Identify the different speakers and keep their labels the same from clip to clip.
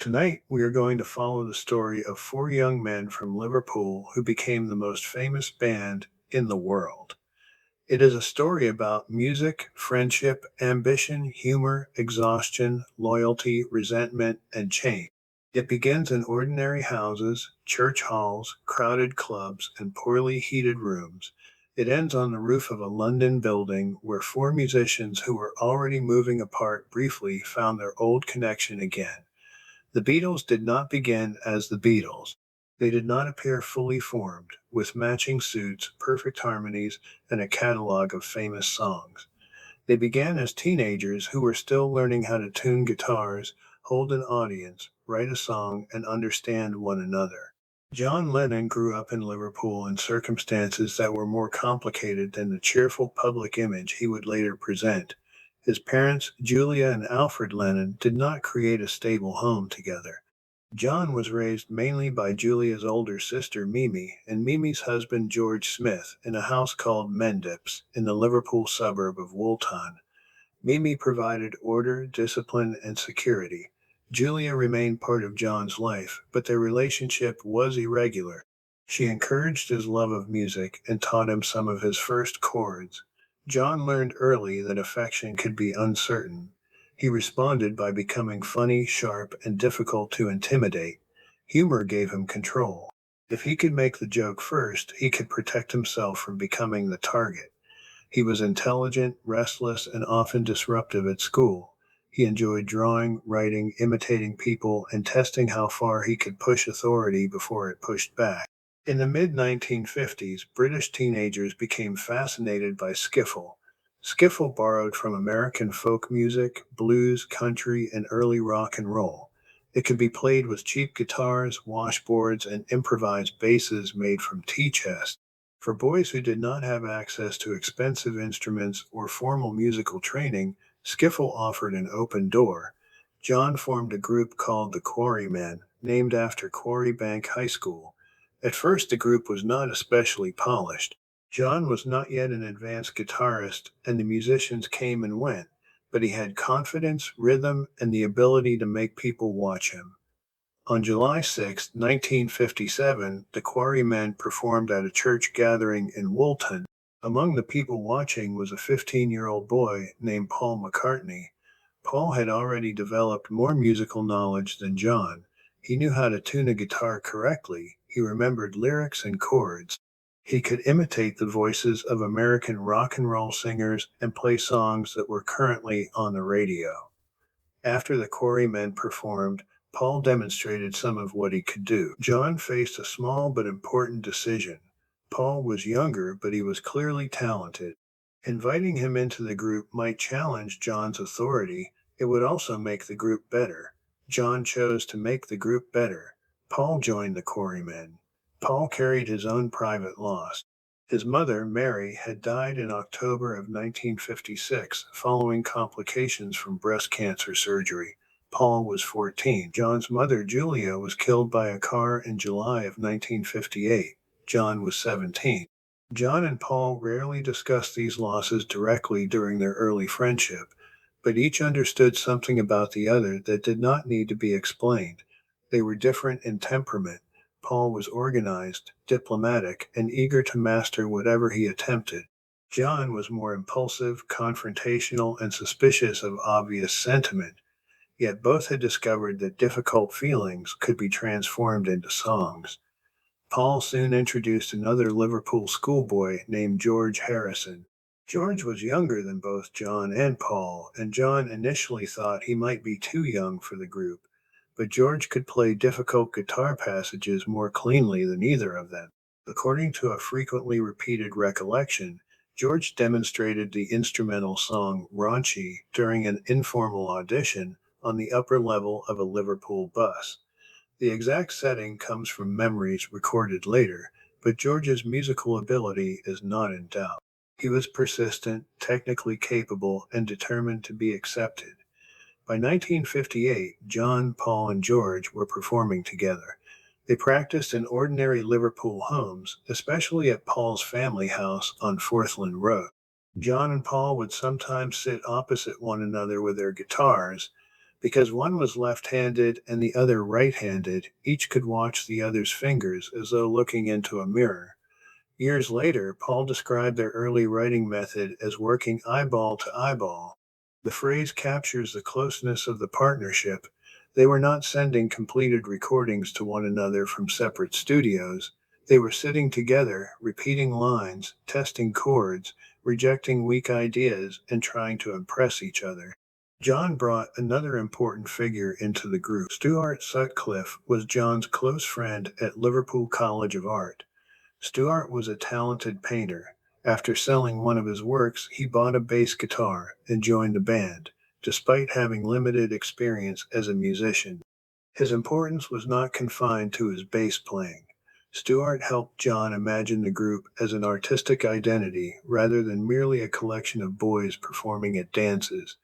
Speaker 1: Tonight, we are going to follow the story of four young men from Liverpool who became the most famous band in the world. It is a story about music, friendship, ambition, humor, exhaustion, loyalty, resentment, and change. It begins in ordinary houses, church halls, crowded clubs, and poorly heated rooms. It ends on the roof of a London building where four musicians who were already moving apart briefly found their old connection again. The Beatles did not begin as the Beatles. They did not appear fully formed, with matching suits, perfect harmonies, and a catalog of famous songs. They began as teenagers who were still learning how to tune guitars, hold an audience, write a song, and understand one another. John Lennon grew up in Liverpool in circumstances that were more complicated than the cheerful public image he would later present. His parents, Julia and Alfred Lennon, did not create a stable home together. John was raised mainly by Julia's older sister Mimi and Mimi's husband George Smith in a house called Mendips in the Liverpool suburb of Woolton. Mimi provided order, discipline, and security. Julia remained part of John's life, but their relationship was irregular. She encouraged his love of music and taught him some of his first chords. John learned early that affection could be uncertain. He responded by becoming funny, sharp, and difficult to intimidate. Humor gave him control. If he could make the joke first, he could protect himself from becoming the target. He was intelligent, restless, and often disruptive at school. He enjoyed drawing, writing, imitating people, and testing how far he could push authority before it pushed back. In the mid 1950s, British teenagers became fascinated by skiffle. Skiffle borrowed from American folk music, blues, country, and early rock and roll. It could be played with cheap guitars, washboards, and improvised basses made from tea chests. For boys who did not have access to expensive instruments or formal musical training, skiffle offered an open door. John formed a group called the Quarrymen, named after Quarry Bank High School. At first, the group was not especially polished. John was not yet an advanced guitarist, and the musicians came and went, but he had confidence, rhythm, and the ability to make people watch him. On July 6, 1957, the Quarrymen performed at a church gathering in Woolton. Among the people watching was a 15-year-old boy named Paul McCartney. Paul had already developed more musical knowledge than John. He knew how to tune a guitar correctly. He remembered lyrics and chords. He could imitate the voices of American rock and roll singers and play songs that were currently on the radio. After the Quarrymen performed, Paul demonstrated some of what he could do. John faced a small but important decision. Paul was younger, but he was clearly talented. Inviting him into the group might challenge John's authority. It would also make the group better. John chose to make the group better. Paul joined the Quarrymen. Paul carried his own private loss. His mother, Mary, had died in October of 1956 following complications from breast cancer surgery. Paul was 14. John's mother, Julia, was killed by a car in July of 1958. John was 17. John and Paul rarely discussed these losses directly during their early friendship, but each understood something about the other that did not need to be explained. They were different in temperament. Paul was organized, diplomatic, and eager to master whatever he attempted. John was more impulsive, confrontational, and suspicious of obvious sentiment, yet both had discovered that difficult feelings could be transformed into songs. Paul soon introduced another Liverpool schoolboy named George Harrison. George was younger than both John and Paul, and John initially thought he might be too young for the group, but George could play difficult guitar passages more cleanly than either of them. According to a frequently repeated recollection, George demonstrated the instrumental song Raunchy during an informal audition on the upper level of a Liverpool bus. The exact setting comes from memories recorded later, but George's musical ability is not in doubt. He was persistent, technically capable, and determined to be accepted. By 1958, John, Paul, and George were performing together. They practiced in ordinary Liverpool homes, especially at Paul's family house on Forthland Road. John and Paul would sometimes sit opposite one another with their guitars. Because one was left-handed and the other right-handed, each could watch the other's fingers as though looking into a mirror. Years later, Paul described their early writing method as working eyeball to eyeball. The phrase captures the closeness of the partnership. They were not sending completed recordings to one another from separate studios. They were sitting together, repeating lines, testing chords, rejecting weak ideas, and trying to impress each other. John brought another important figure into the group. Stuart Sutcliffe was John's close friend at Liverpool College of Art. Stuart was a talented painter. After selling one of his works, he bought a bass guitar and joined the band, despite having limited experience as a musician. His importance was not confined to his bass playing. Stuart helped John imagine the group as an artistic identity rather than merely a collection of boys performing at dances.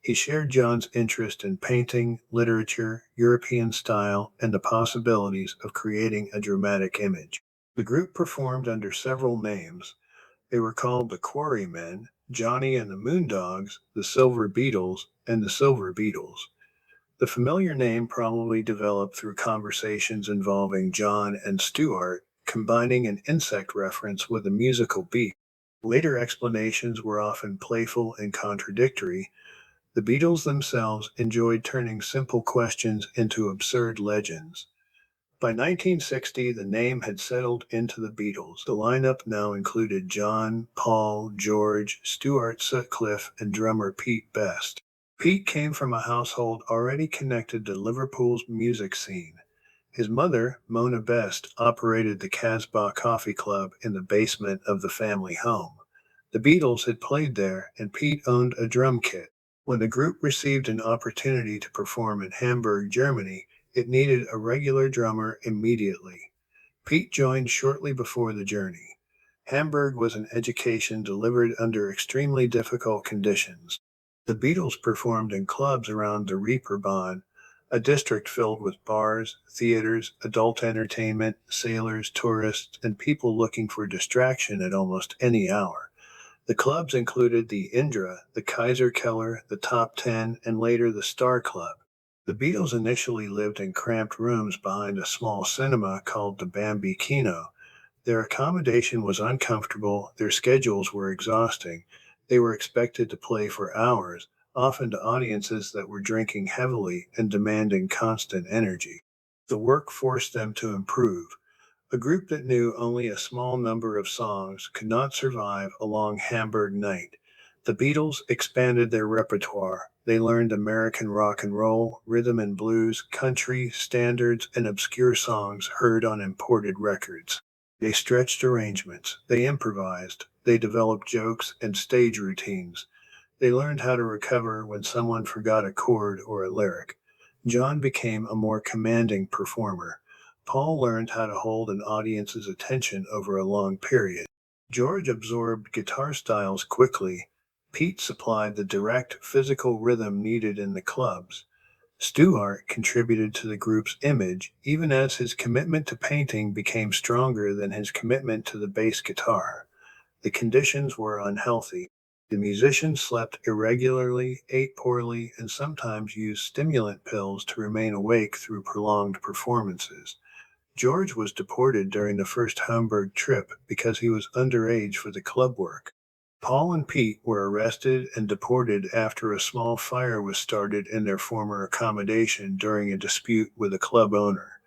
Speaker 1: He shared John's interest in painting, literature, European style, and the possibilities of creating a dramatic image. The group performed under several names. They were called the Quarrymen, Johnny and the Moondogs, the Silver Beatles, and the Silver Beatles. The familiar name probably developed through conversations involving John and Stuart, combining an insect reference with a musical beat. Later explanations were often playful and contradictory. The Beatles themselves enjoyed turning simple questions into absurd legends. By 1960, the name had settled into the Beatles. The lineup now included John, Paul, George, Stuart Sutcliffe, and drummer Pete Best. Pete came from a household already connected to Liverpool's music scene. His mother, Mona Best, operated the Casbah Coffee Club in the basement of the family home. The Beatles had played there, and Pete owned a drum kit. When the group received an opportunity to perform in Hamburg, Germany, it needed a regular drummer immediately. Pete joined shortly before the journey. Hamburg was an education delivered under extremely difficult conditions. The Beatles performed in clubs around the Reeperbahn, a district filled with bars, theaters, adult entertainment, sailors, tourists, and people looking for distraction at almost any hour. The clubs included the Indra, the Kaiser Keller, the Top Ten, and later the Star Club. The Beatles initially lived in cramped rooms behind a small cinema called the Bambino. Their accommodation was uncomfortable, their schedules were exhausting. They were expected to play for hours, often to audiences that were drinking heavily and demanding constant energy. The work forced them to improve. A group that knew only a small number of songs could not survive a long Hamburg night. The Beatles expanded their repertoire. They learned American rock and roll, rhythm and blues, country, standards, and obscure songs heard on imported records. They stretched arrangements. They improvised. They developed jokes and stage routines. They learned how to recover when someone forgot a chord or a lyric. John became a more commanding performer. Paul learned how to hold an audience's attention over a long period. George absorbed guitar styles quickly. Pete supplied the direct physical rhythm needed in the clubs. Stuart contributed to the group's image, even as his commitment to painting became stronger than his commitment to the bass guitar. The conditions were unhealthy. The musicians slept irregularly, ate poorly, and sometimes used stimulant pills to remain awake through prolonged performances. George was deported during the first Hamburg trip because he was underage for the club work. Paul and Pete were arrested and deported after a small fire was started in their former accommodation during a dispute with a club owner.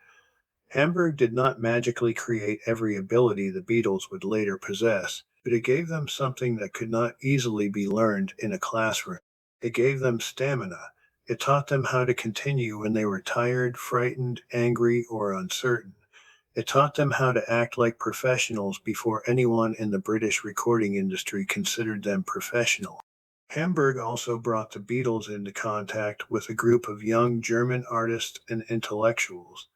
Speaker 1: Hamburg did not magically create every ability the Beatles would later possess, but it gave them something that could not easily be learned in a classroom. It gave them stamina. It taught them how to continue when they were tired, frightened, angry, or uncertain. It taught them how to act like professionals before anyone in the British recording industry considered them professional. Hamburg also brought the Beatles into contact with a group of young German artists and intellectuals.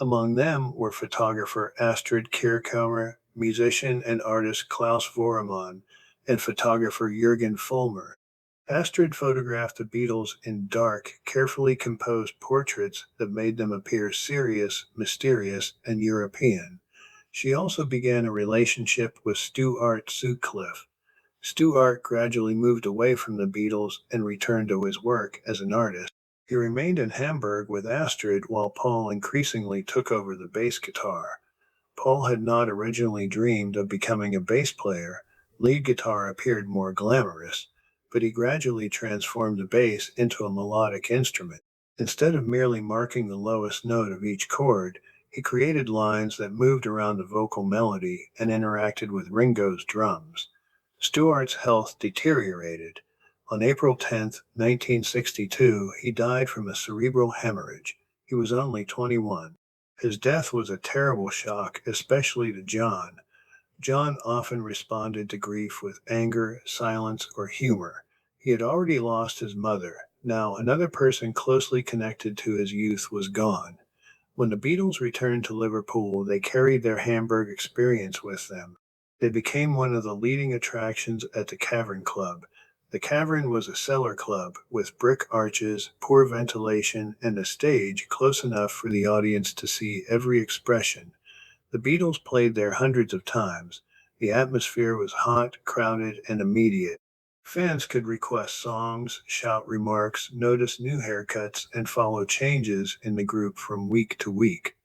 Speaker 1: Among them were photographer Astrid Kirchhammer, musician and artist Klaus Voormann, and photographer Jürgen Fulmer. Astrid photographed the Beatles in dark, carefully composed portraits that made them appear serious, mysterious, and European. She also began a relationship with Stuart Sutcliffe. Stuart gradually moved away from the Beatles and returned to his work as an artist. He remained in Hamburg with Astrid while Paul increasingly took over the bass guitar. Paul had not originally dreamed of becoming a bass player. Lead guitar appeared more glamorous, but he gradually transformed the bass into a melodic instrument. Instead of merely marking the lowest note of each chord, he created lines that moved around the vocal melody and interacted with Ringo's drums. Stewart's health deteriorated. On April 10, 1962, he died from a cerebral hemorrhage. He was only 21. His death was a terrible shock, especially to John. John often responded to grief with anger, silence, or humor. He had already lost his mother. Now, another person closely connected to his youth was gone. When the Beatles returned to Liverpool, they carried their Hamburg experience with them. They became one of the leading attractions at the Cavern Club. The Cavern was a cellar club with brick arches, poor ventilation, and a stage close enough for the audience to see every expression. The Beatles played there hundreds of times. The atmosphere was hot, crowded, and immediate. Fans could request songs, shout remarks, notice new haircuts, and follow changes in the group from week to week.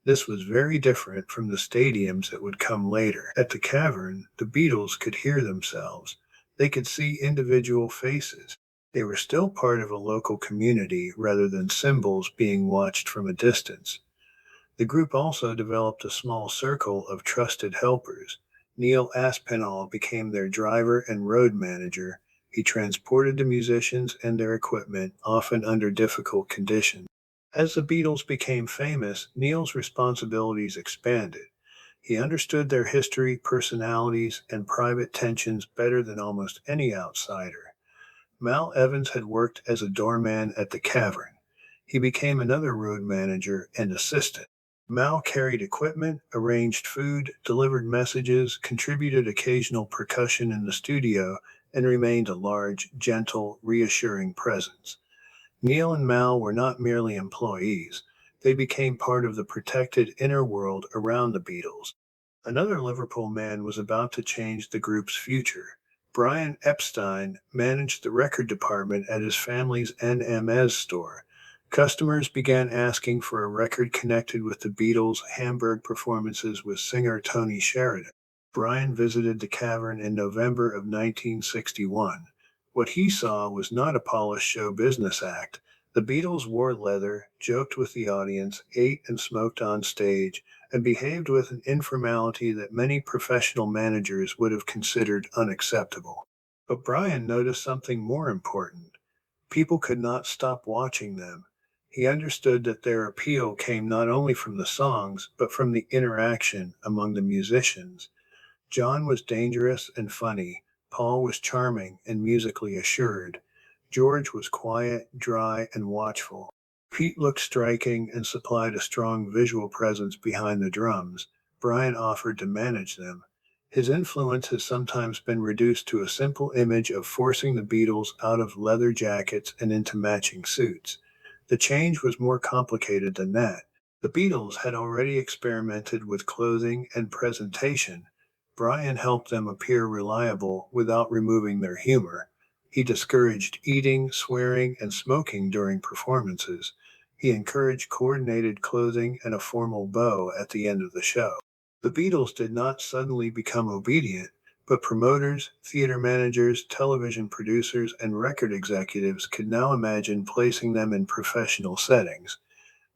Speaker 1: This was very different from the stadiums that would come later. At the Cavern, the Beatles could hear themselves. They could see individual faces. They were still part of a local community rather than symbols being watched from a distance. The group also developed a small circle of trusted helpers. Neil Aspinall became their driver and road manager. He transported the musicians and their equipment, often under difficult conditions. As the Beatles became famous, Neil's responsibilities expanded. He understood their history, personalities, and private tensions better than almost any outsider. Mal Evans had worked as a doorman at the Cavern. He became another road manager and assistant. Mal carried equipment, arranged food, delivered messages, contributed occasional percussion in the studio, and remained a large, gentle, reassuring presence. Neil and Mal were not merely employees. They became part of the protected inner world around the Beatles. Another Liverpool man was about to change the group's future. Brian Epstein managed the record department at his family's NMS store. Customers began asking for a record connected with the Beatles' Hamburg performances with singer Tony Sheridan. Brian visited the Cavern in November of 1961. What he saw was not a polished show business act. The Beatles wore leather, joked with the audience, ate and smoked on stage, and behaved with an informality that many professional managers would have considered unacceptable. But Brian noticed something more important. People could not stop watching them. He understood that their appeal came not only from the songs, but from the interaction among the musicians. John was dangerous and funny. Paul was charming and musically assured. George was quiet, dry, and watchful. Pete looked striking and supplied a strong visual presence behind the drums. Brian offered to manage them. His influence has sometimes been reduced to a simple image of forcing the Beatles out of leather jackets and into matching suits. The change was more complicated than that. The Beatles had already experimented with clothing and presentation. Brian helped them appear reliable without removing their humor. He discouraged eating, swearing, and smoking during performances. He encouraged coordinated clothing and a formal bow at the end of the show. The Beatles did not suddenly become obedient, but promoters, theater managers, television producers, and record executives could now imagine placing them in professional settings.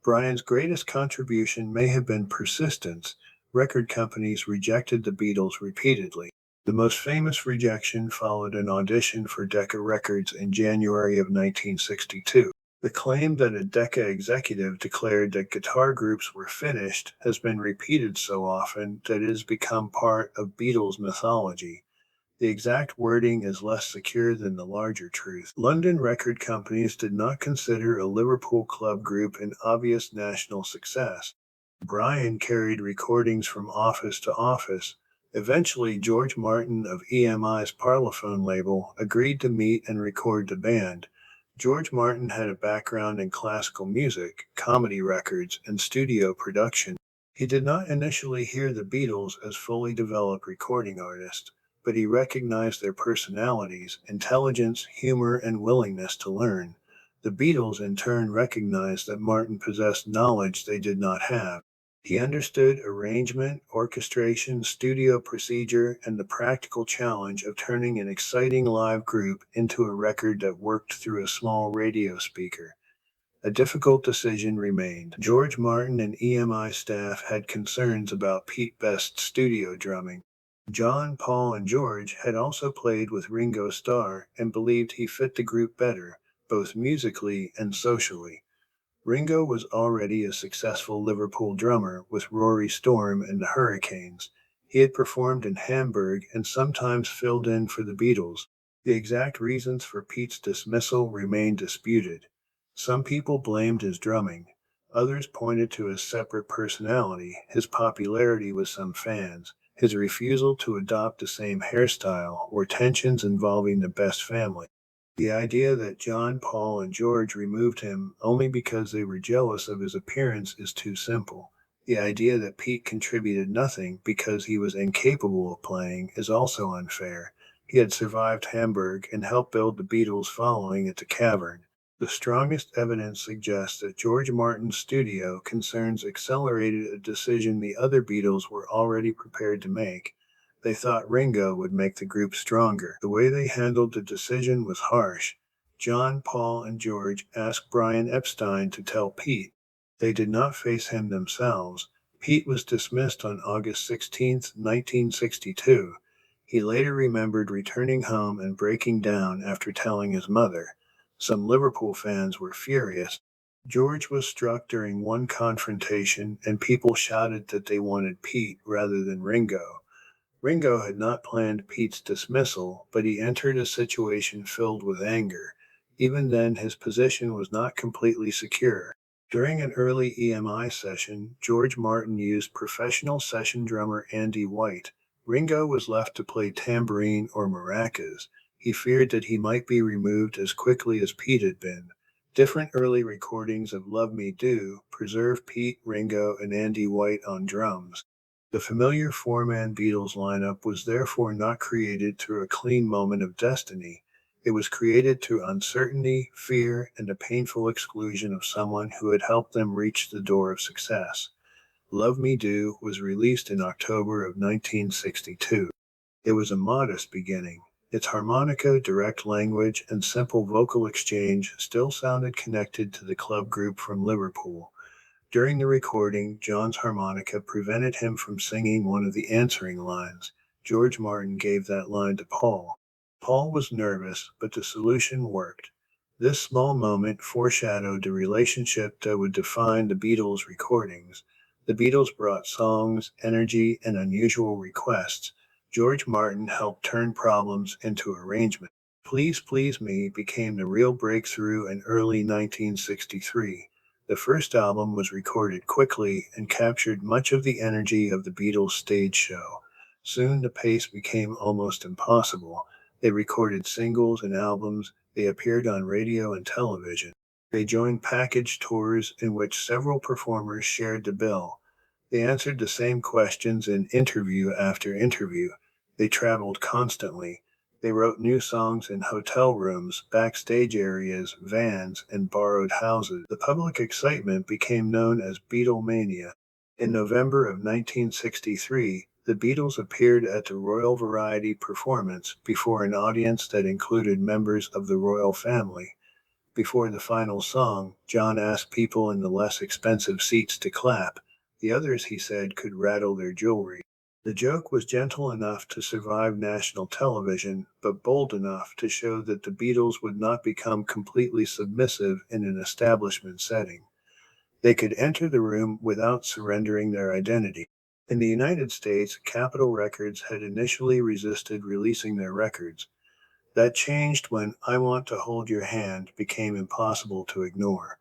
Speaker 1: Brian's greatest contribution may have been persistence. Record companies rejected the Beatles repeatedly. The most famous rejection followed an audition for Decca Records in January of 1962. The claim that a Decca executive declared that guitar groups were finished has been repeated so often that it has become part of Beatles mythology. The exact wording is less secure than the larger truth. London record companies did not consider a Liverpool club group an obvious national success. Brian carried recordings from office to office. Eventually, George Martin of EMI's Parlophone label agreed to meet and record the band. George Martin had a background in classical music, comedy records, and studio production. He did not initially hear the Beatles as fully developed recording artists, but he recognized their personalities, intelligence, humor, and willingness to learn. The Beatles in turn recognized that Martin possessed knowledge they did not have. He understood arrangement, orchestration, studio procedure, and the practical challenge of turning an exciting live group into a record that worked through a small radio speaker. A difficult decision remained. George Martin and EMI staff had concerns about Pete Best's studio drumming. John, Paul, and George had also played with Ringo Starr and believed he fit the group better, both musically and socially. Ringo was already a successful Liverpool drummer with Rory Storm and the Hurricanes. He had performed in Hamburg and sometimes filled in for the Beatles. The exact reasons for Pete's dismissal remain disputed. Some people blamed his drumming. Others pointed to his separate personality, his popularity with some fans, his refusal to adopt the same hairstyle, or tensions involving the Best family. The idea that John, Paul, and George removed him only because they were jealous of his appearance is too simple. The idea that Pete contributed nothing because he was incapable of playing is also unfair. He had survived Hamburg and helped build the Beatles' following at the Cavern. The strongest evidence suggests that George Martin's studio concerns accelerated a decision the other Beatles were already prepared to make. They thought Ringo would make the group stronger. The way they handled the decision was harsh. John, Paul, and George asked Brian Epstein to tell Pete. They did not face him themselves. Pete was dismissed on August 16, 1962. He later remembered returning home and breaking down after telling his mother. Some Liverpool fans were furious. George was struck during one confrontation, and people shouted that they wanted Pete rather than Ringo. Ringo had not planned Pete's dismissal, but he entered a situation filled with anger. Even then, his position was not completely secure. During an early EMI session, George Martin used professional session drummer Andy White. Ringo was left to play tambourine or maracas. He feared that he might be removed as quickly as Pete had been. Different early recordings of Love Me Do preserve Pete, Ringo, and Andy White on drums. The familiar four-man Beatles lineup was therefore not created through a clean moment of destiny. It was created through uncertainty, fear, and the painful exclusion of someone who had helped them reach the door of success. Love Me Do was released in October of 1962. It was a modest beginning. Its harmonica, direct language, and simple vocal exchange still sounded connected to the club group from Liverpool. During the recording, John's harmonica prevented him from singing one of the answering lines. George Martin gave that line to Paul. Paul was nervous, but the solution worked. This small moment foreshadowed the relationship that would define the Beatles' recordings. The Beatles brought songs, energy, and unusual requests. George Martin helped turn problems into arrangement. Please Please Me became the real breakthrough in early 1963. The first album was recorded quickly and captured much of the energy of the Beatles' stage show. Soon the pace became almost impossible. They recorded singles and albums, they appeared on radio and television. They joined package tours in which several performers shared the bill. They answered the same questions in interview after interview. They traveled constantly. They wrote new songs in hotel rooms, backstage areas, vans, and borrowed houses. The public excitement became known as Beatlemania. In November of 1963, the Beatles appeared at the Royal Variety performance before an audience that included members of the royal family. Before the final song, John asked people in the less expensive seats to clap. The others, he said, could rattle their jewelry. The joke was gentle enough to survive national television, but bold enough to show that the Beatles would not become completely submissive in an establishment setting. They could enter the room without surrendering their identity. In the United States, Capitol Records had initially resisted releasing their records. That changed when I Want to Hold Your Hand became impossible to ignore.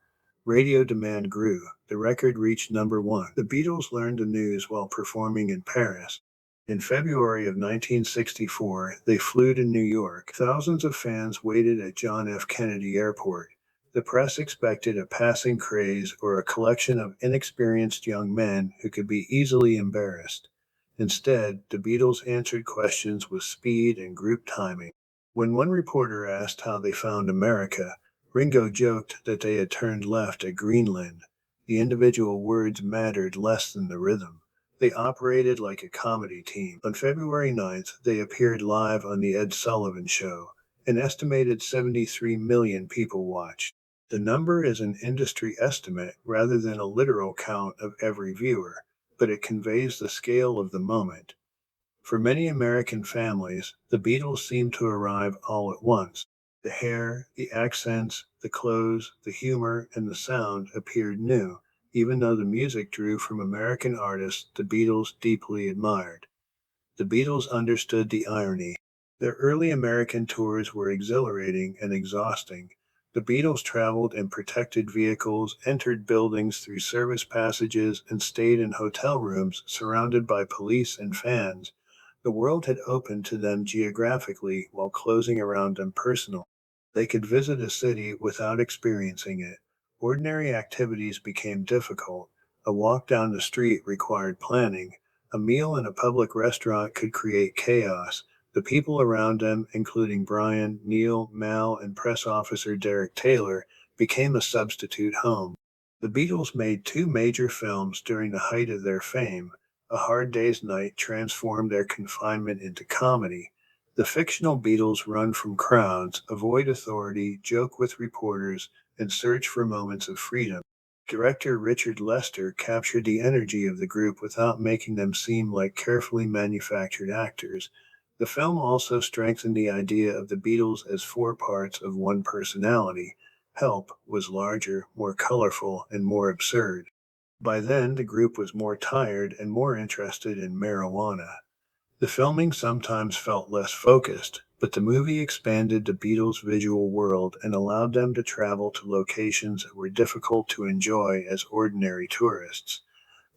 Speaker 1: Radio demand grew. The record reached number one. The Beatles learned the news while performing in Paris. In February of 1964, they flew to New York. Thousands of fans waited at John F. Kennedy Airport. The press expected a passing craze or a collection of inexperienced young men who could be easily embarrassed. Instead, the Beatles answered questions with speed and group timing. When one reporter asked how they found America, Ringo joked that they had turned left at Greenland. The individual words mattered less than the rhythm. They operated like a comedy team. On February 9th, they appeared live on The Ed Sullivan Show. An estimated 73 million people watched. The number is an industry estimate rather than a literal count of every viewer, but it conveys the scale of the moment. For many American families, the Beatles seemed to arrive all at once. The hair, the accents, the clothes, the humor, and the sound appeared new, even though the music drew from American artists the Beatles deeply admired. The Beatles understood the irony. Their early American tours were exhilarating and exhausting. The Beatles traveled in protected vehicles, entered buildings through service passages, and stayed in hotel rooms surrounded by police and fans. The world had opened to them geographically while closing around them personally. They could visit a city without experiencing it. Ordinary activities became difficult. A walk down the street required planning. A meal in a public restaurant could create chaos. The people around them, including Brian, Neil, Mal, and press officer Derek Taylor, became a substitute home. The Beatles made two major films during the height of their fame. A Hard Day's Night transformed their confinement into comedy. The fictional Beatles run from crowds, avoid authority, joke with reporters, and search for moments of freedom. Director Richard Lester captured the energy of the group without making them seem like carefully manufactured actors. The film also strengthened the idea of the Beatles as four parts of one personality. Help was larger, more colorful, and more absurd. By then, the group was more tired and more interested in marijuana. The filming sometimes felt less focused, but the movie expanded the Beatles' visual world and allowed them to travel to locations that were difficult to enjoy as ordinary tourists.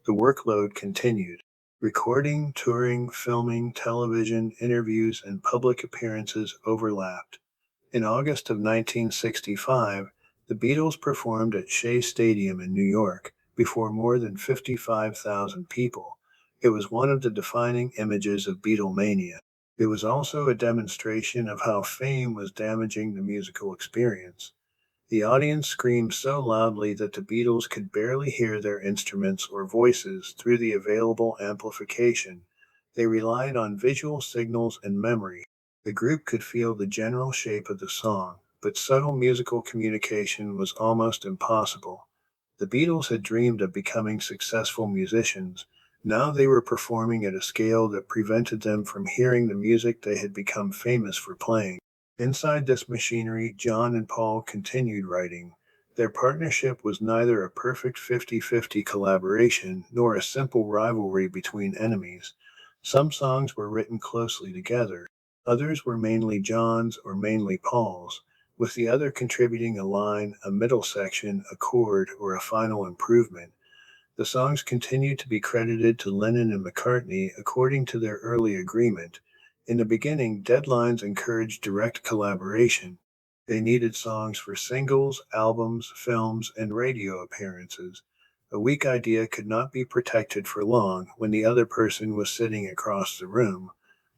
Speaker 1: The workload continued. Recording, touring, filming, television, interviews, and public appearances overlapped. In August of 1965, the Beatles performed at Shea Stadium in New York before more than 55,000 people. It was one of the defining images of Beatlemania. It was also a demonstration of how fame was damaging the musical experience. The audience screamed so loudly that the Beatles could barely hear their instruments or voices through the available amplification. They relied on visual signals and memory. The group could feel the general shape of the song, but subtle musical communication was almost impossible. The Beatles had dreamed of becoming successful musicians. Now they were performing at a scale that prevented them from hearing the music they had become famous for playing. Inside this machinery, John and Paul continued writing. Their partnership was neither a perfect 50-50 collaboration nor a simple rivalry between enemies. Some songs were written closely together. Others were mainly John's or mainly Paul's, with the other contributing a line, a middle section, a chord, or a final improvement. The songs continued to be credited to Lennon and McCartney according to their early agreement. In the beginning, deadlines encouraged direct collaboration. They needed songs for singles, albums, films, and radio appearances. A weak idea could not be protected for long when the other person was sitting across the room.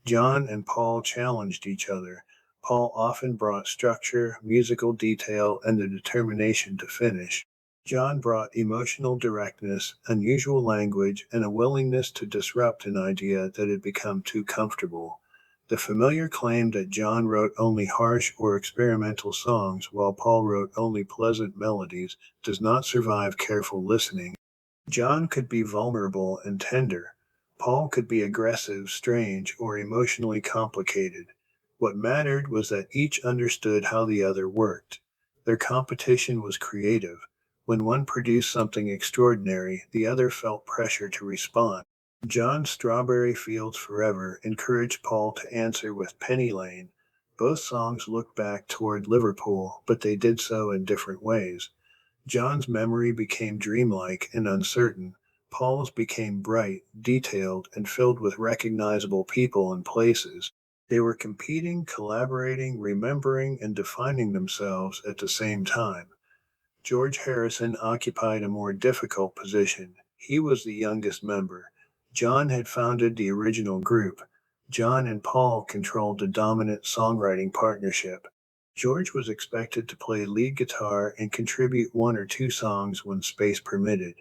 Speaker 1: John and Paul challenged each other. Paul often brought structure, musical detail, and the determination to finish. John brought emotional directness, unusual language, and a willingness to disrupt an idea that had become too comfortable. The familiar claim that John wrote only harsh or experimental songs while Paul wrote only pleasant melodies does not survive careful listening. John could be vulnerable and tender. Paul could be aggressive, strange, or emotionally complicated. What mattered was that each understood how the other worked. Their competition was creative. When one produced something extraordinary, the other felt pressure to respond. John's Strawberry Fields Forever encouraged Paul to answer with Penny Lane. Both songs looked back toward Liverpool, but they did so in different ways. John's memory became dreamlike and uncertain. Paul's became bright, detailed, and filled with recognizable people and places. They were competing, collaborating, remembering, and defining themselves at the same time. George Harrison occupied a more difficult position. He was the youngest member. John had founded the original group. John and Paul controlled the dominant songwriting partnership. George was expected to play lead guitar and contribute one or two songs when space permitted.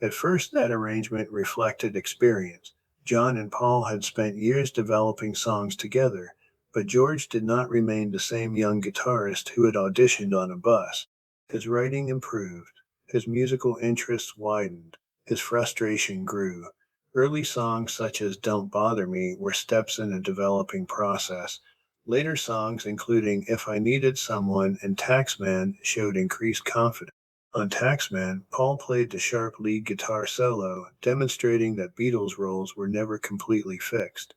Speaker 1: At first, that arrangement reflected experience. John and Paul had spent years developing songs together, but George did not remain the same young guitarist who had auditioned on a bus. His writing improved, his musical interests widened, his frustration grew. Early songs such as Don't Bother Me were steps in a developing process. Later songs, including If I Needed Someone and Taxman, showed increased confidence. On Taxman, Paul played the sharp lead guitar solo, demonstrating that Beatles roles were never completely fixed.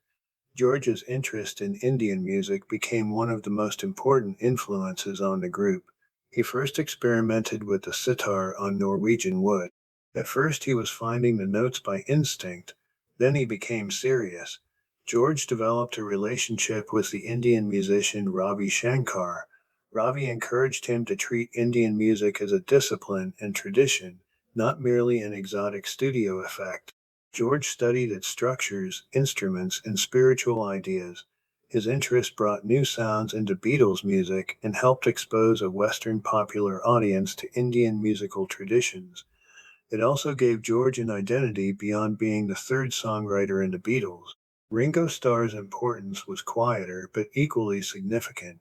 Speaker 1: George's interest in Indian music became one of the most important influences on the group. He first experimented with the sitar on Norwegian Wood. At first, he was finding the notes by instinct, then he became serious. George developed a relationship with the Indian musician Ravi Shankar. Ravi encouraged him to treat Indian music as a discipline and tradition, not merely an exotic studio effect. George studied its structures, instruments, and spiritual ideas. His interest brought new sounds into Beatles music and helped expose a Western popular audience to Indian musical traditions. It also gave George an identity beyond being the third songwriter in the Beatles. Ringo Starr's importance was quieter but equally significant.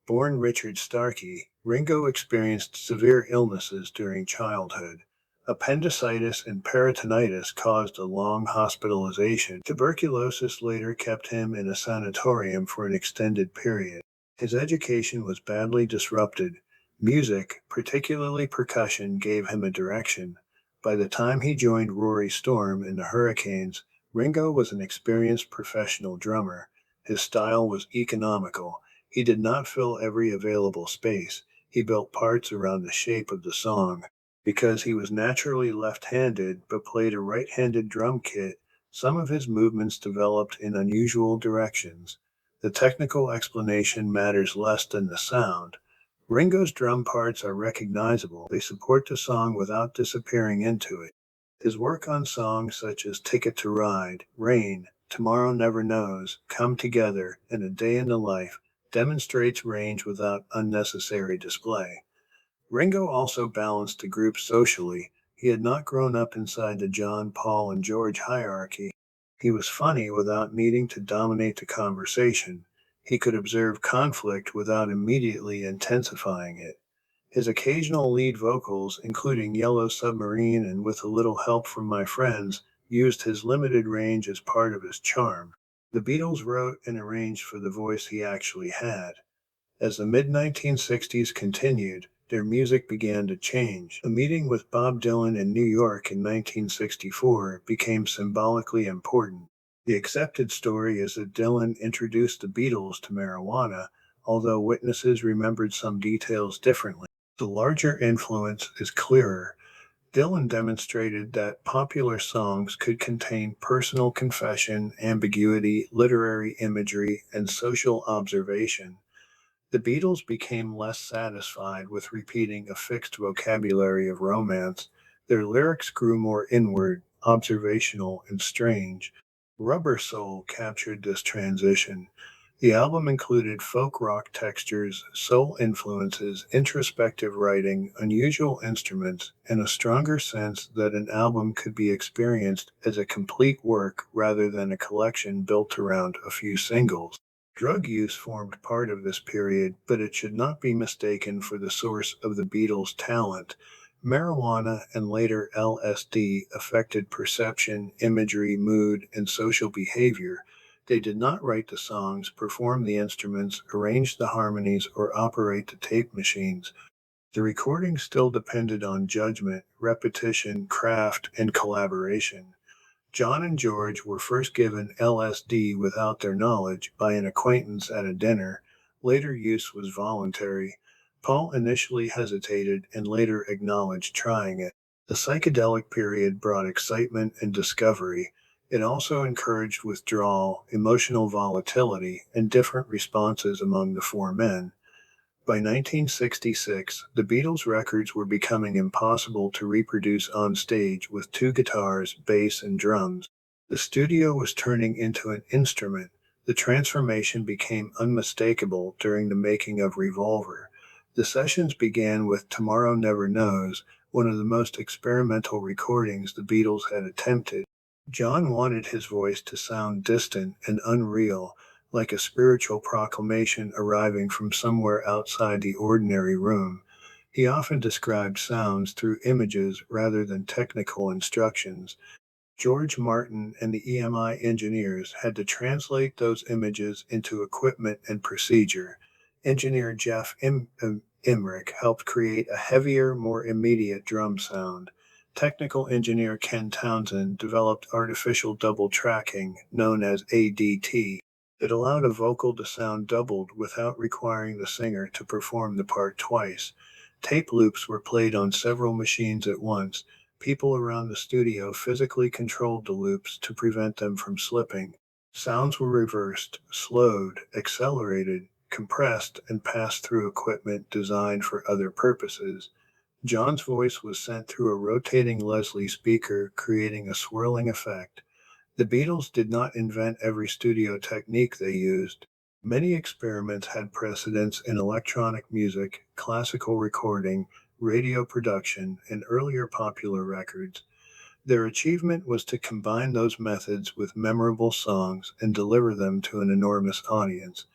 Speaker 1: Born Richard Starkey, Ringo experienced severe illnesses during childhood. Appendicitis and peritonitis caused a long hospitalization. Tuberculosis later kept him in a sanatorium for an extended period. His education was badly disrupted. Music, particularly percussion, gave him a direction. By the time he joined Rory Storm in the Hurricanes, Ringo was an experienced professional drummer. His style was economical. He did not fill every available space. He built parts around the shape of the song. Because he was naturally left-handed but played a right-handed drum kit, some of his movements developed in unusual directions. The technical explanation matters less than the sound. Ringo's drum parts are recognizable. They support the song without disappearing into it. His work on songs such as Ticket to Ride, Rain, Tomorrow Never Knows, Come Together, and A Day in the Life demonstrates range without unnecessary display. Ringo also balanced the group socially. He had not grown up inside the John, Paul, and George hierarchy. He was funny without needing to dominate the conversation. He could observe conflict without immediately intensifying it. His occasional lead vocals, including Yellow Submarine and With a Little Help from My Friends, used his limited range as part of his charm. The Beatles wrote and arranged for the voice he actually had. As the mid-1960s continued, their music began to change. A meeting with Bob Dylan in New York in 1964 became symbolically important. The accepted story is that Dylan introduced the Beatles to marijuana, although witnesses remembered some details differently. The larger influence is clearer. Dylan demonstrated that popular songs could contain personal confession, ambiguity, literary imagery, and social observation. The Beatles became less satisfied with repeating a fixed vocabulary of romance. Their lyrics grew more inward, observational, and strange. Rubber Soul captured this transition. The album included folk rock textures, soul influences, introspective writing, unusual instruments, and a stronger sense that an album could be experienced as a complete work rather than a collection built around a few singles. Drug use formed part of this period, but it should not be mistaken for the source of the Beatles' talent. Marijuana and later LSD affected perception, imagery, mood, and social behavior. They did not write the songs, perform the instruments, arrange the harmonies, or operate the tape machines. The recording still depended on judgment, repetition, craft, and collaboration. John and George were first given LSD without their knowledge by an acquaintance at a dinner. Later use was voluntary. Paul initially hesitated and later acknowledged trying it. The psychedelic period brought excitement and discovery. It also encouraged withdrawal, emotional volatility, and different responses among the four men. By 1966, the Beatles' records were becoming impossible to reproduce on stage with two guitars, bass, and drums. The studio was turning into an instrument. The transformation became unmistakable during the making of Revolver. The sessions began with Tomorrow Never Knows, one of the most experimental recordings the Beatles had attempted. John wanted his voice to sound distant and unreal, like a spiritual proclamation arriving from somewhere outside the ordinary room. He often described sounds through images rather than technical instructions. George Martin and the EMI engineers had to translate those images into equipment and procedure. Engineer Emmerich helped create a heavier, more immediate drum sound. Technical engineer Ken Townsend developed artificial double tracking, known as ADT, that allowed a vocal to sound doubled without requiring the singer to perform the part twice. Tape loops were played on several machines at once. People around the studio physically controlled the loops to prevent them from slipping. Sounds were reversed, slowed, accelerated, compressed, and passed through equipment designed for other purposes. John's voice was sent through a rotating Leslie speaker, creating a swirling effect. The Beatles did not invent every studio technique they used. Many experiments had precedence in electronic music, classical recording, radio production, and earlier popular records. Their achievement was to combine those methods with memorable songs and deliver them to an enormous audience.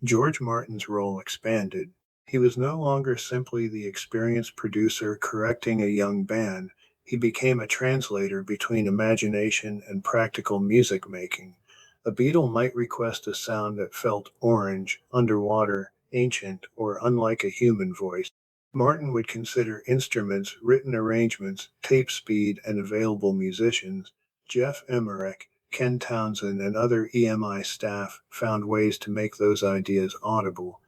Speaker 1: George Martin's role expanded. He was no longer simply the experienced producer correcting a young band. He became a translator between imagination and practical music making. A Beatle might request a sound that felt orange, underwater, ancient, or unlike a human voice. Martin would consider instruments, written arrangements, tape speed, and available musicians. Jeff Emmerich, Ken Townsend, and other EMI staff found ways to make those ideas audible.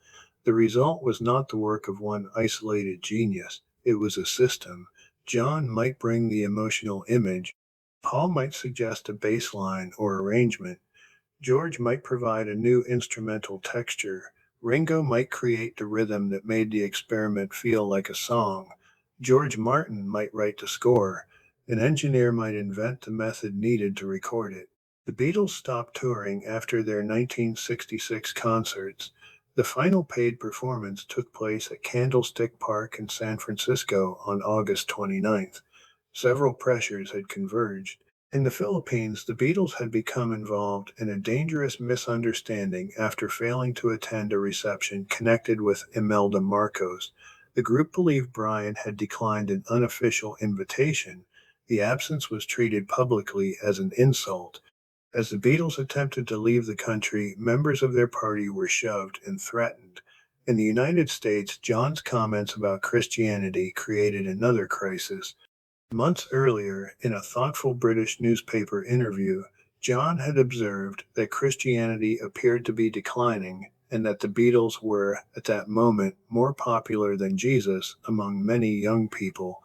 Speaker 1: The result was not the work of one isolated genius, it was a system. John might bring the emotional image. Paul might suggest a bass line or arrangement. George might provide a new instrumental texture. Ringo might create the rhythm that made the experiment feel like a song. George Martin might write the score. An engineer might invent the method needed to record it. The Beatles stopped touring after their 1966 concerts. The final paid performance took place at Candlestick Park in San Francisco on August 29th. Several pressures had converged. In the Philippines, the Beatles had become involved in a dangerous misunderstanding after failing to attend a reception connected with Imelda Marcos. The group believed Brian had declined an unofficial invitation. The absence was treated publicly as an insult. As the Beatles attempted to leave the country, members of their party were shoved and threatened. In the United States, John's comments about Christianity created another crisis. Months earlier, in a thoughtful British newspaper interview, John had observed that Christianity appeared to be declining and that the Beatles were, at that moment, more popular than Jesus among many young people.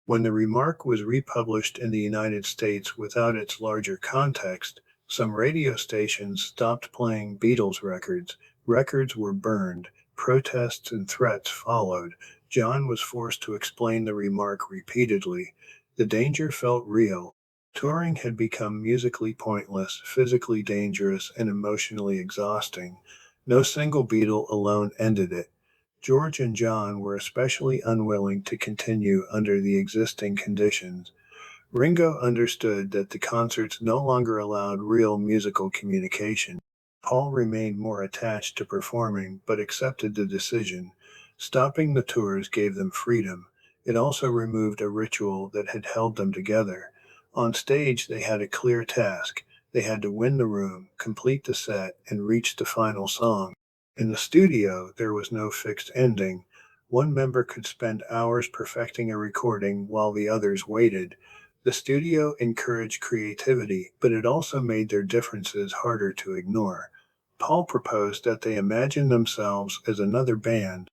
Speaker 1: When the remark was republished in the United States without its larger context, some radio stations stopped playing Beatles records. Records were burned. Protests and threats followed. John was forced to explain the remark repeatedly. The danger felt real. Touring had become musically pointless, physically dangerous, and emotionally exhausting. No single Beatle alone ended it. George and John were especially unwilling to continue under the existing conditions. Ringo understood that the concerts no longer allowed real musical communication. Paul remained more attached to performing, but accepted the decision. Stopping the tours gave them freedom. It also removed a ritual that had held them together. On stage, they had a clear task. They had to win the room, complete the set, and reach the final song. In the studio, there was no fixed ending. One member could spend hours perfecting a recording while the others waited. The studio encouraged creativity, but it also made their differences harder to ignore. Paul proposed that they imagine themselves as another band.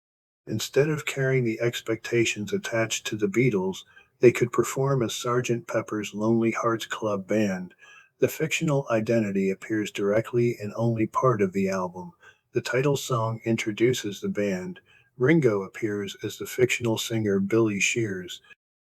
Speaker 1: Instead of carrying the expectations attached to the Beatles, they could perform as Sgt. Pepper's Lonely Hearts Club Band. The fictional identity appears directly in only part of the album. The title song introduces the band. Ringo appears as the fictional singer Billy Shears.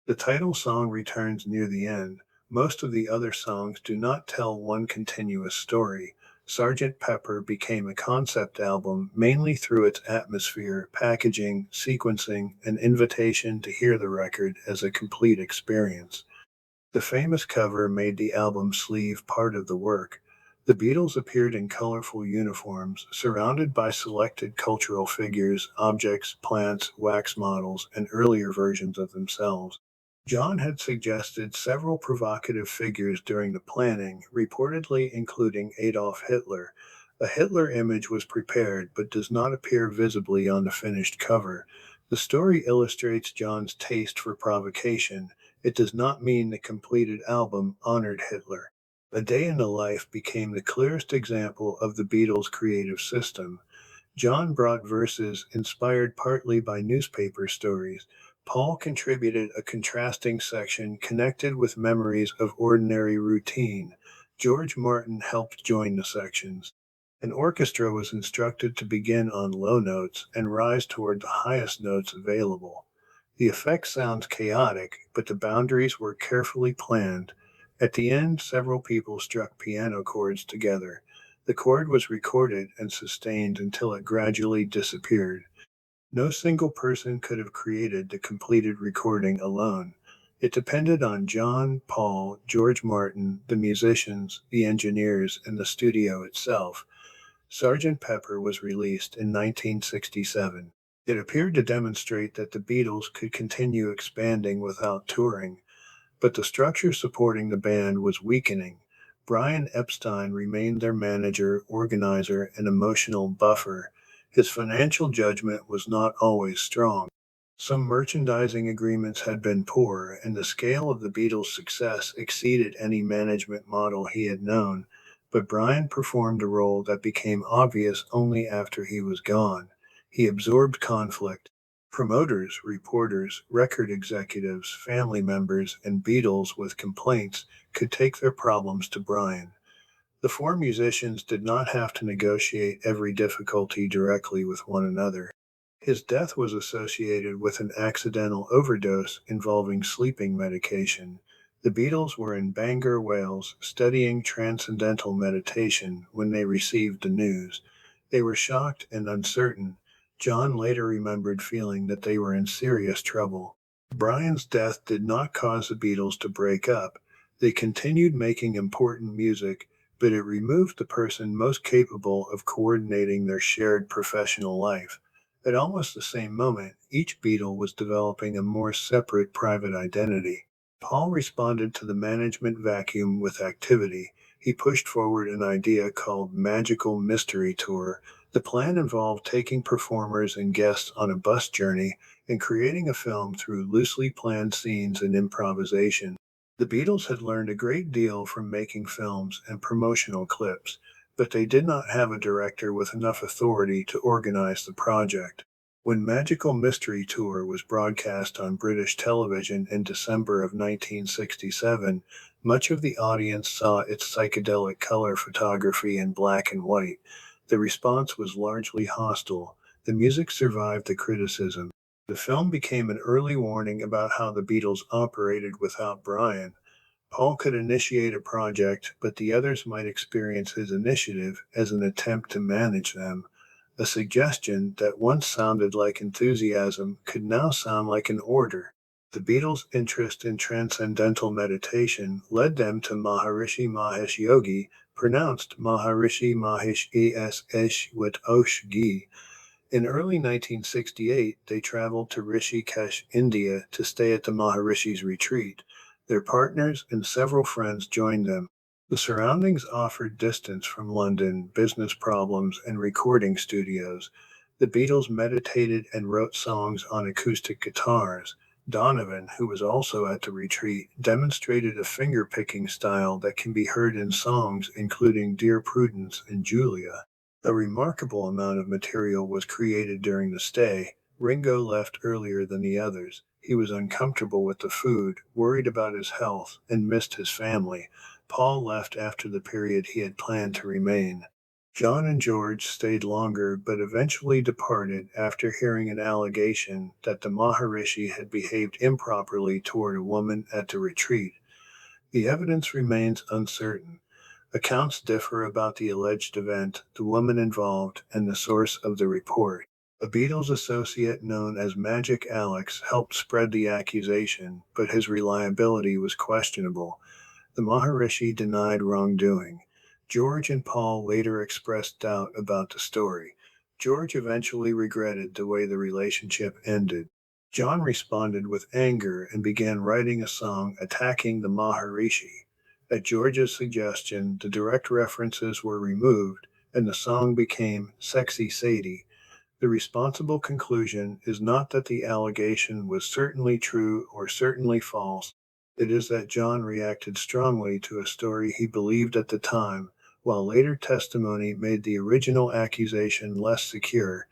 Speaker 1: The title song returns near the end. Most of the other songs do not tell one continuous story. Sgt. Pepper became a concept album mainly through its atmosphere, packaging, sequencing, and invitation to hear the record as a complete experience. The famous cover made the album sleeve part of the work. The Beatles appeared in colorful uniforms, surrounded by selected cultural figures, objects, plants, wax models, and earlier versions of themselves. John had suggested several provocative figures during the planning, reportedly including Adolf Hitler. A Hitler image was prepared but does not appear visibly on the finished cover. The story illustrates John's taste for provocation. It does not mean the completed album honored Hitler. A Day in the Life became the clearest example of the Beatles' creative system. John brought verses inspired partly by newspaper stories. Paul contributed a contrasting section connected with memories of ordinary routine. George Martin helped join the sections. An orchestra was instructed to begin on low notes and rise toward the highest notes available. The effect sounds chaotic, but the boundaries were carefully planned. At the end, several people struck piano chords together. The chord was recorded and sustained until it gradually disappeared. No single person could have created the completed recording alone. It depended on John, Paul, George Martin, the musicians, the engineers, and the studio itself. Sgt. Pepper was released in 1967. It appeared to demonstrate that the Beatles could continue expanding without touring. But the structure supporting the band was weakening. Brian Epstein remained their manager, organizer, and emotional buffer. His financial judgment was not always strong. Some merchandising agreements had been poor, and the scale of the Beatles' success exceeded any management model he had known. But Brian performed a role that became obvious only after he was gone. He absorbed conflict. Promoters, reporters, record executives, family members, and Beatles with complaints could take their problems to Brian. The four musicians did not have to negotiate every difficulty directly with one another. His death was associated with an accidental overdose involving sleeping medication. The Beatles were in Bangor, Wales, studying transcendental meditation when they received the news. They were shocked and uncertain. John later remembered feeling that they were in serious trouble. Brian's death did not cause the Beatles to break up. They continued making important music, but it removed the person most capable of coordinating their shared professional life. At almost the same moment, each Beatle was developing a more separate private identity. Paul responded to the management vacuum with activity. He pushed forward an idea called Magical Mystery Tour. The plan involved taking performers and guests on a bus journey and creating a film through loosely planned scenes and improvisation. The Beatles had learned a great deal from making films and promotional clips, but they did not have a director with enough authority to organize the project. When Magical Mystery Tour was broadcast on British television in December of 1967, much of the audience saw its psychedelic color photography in black and white. The response was largely hostile. The music survived the criticism. The film became an early warning about how the Beatles operated without Brian. Paul could initiate a project, but the others might experience his initiative as an attempt to manage them. A suggestion that once sounded like enthusiasm could now sound like an order. The Beatles' interest in transcendental meditation led them to Maharishi Mahesh Yogi, pronounced Maharishi Mahesh Es with Osh Gi. In early 1968, they traveled to Rishikesh, India to stay at the Maharishi's retreat. Their partners and several friends joined them. The surroundings offered distance from London, business problems, and recording studios. The Beatles meditated and wrote songs on acoustic guitars. Donovan, who was also at the retreat, demonstrated a finger-picking style that can be heard in songs including Dear Prudence and Julia. A remarkable amount of material was created during the stay. Ringo left earlier than the others. He was uncomfortable with the food, worried about his health, and missed his family. Paul left after the period he had planned to remain. John and George stayed longer but eventually departed after hearing an allegation that the Maharishi had behaved improperly toward a woman at the retreat. The evidence remains uncertain. Accounts differ about the alleged event, the woman involved, and the source of the report. A Beatles associate known as Magic Alex helped spread the accusation, but his reliability was questionable. The Maharishi denied wrongdoing. George and Paul later expressed doubt about the story. George eventually regretted the way the relationship ended. John responded with anger and began writing a song attacking the Maharishi. At George's suggestion, the direct references were removed and the song became Sexy Sadie. The responsible conclusion is not that the allegation was certainly true or certainly false. It is that John reacted strongly to a story he believed at the time, while later testimony made the original accusation less secure.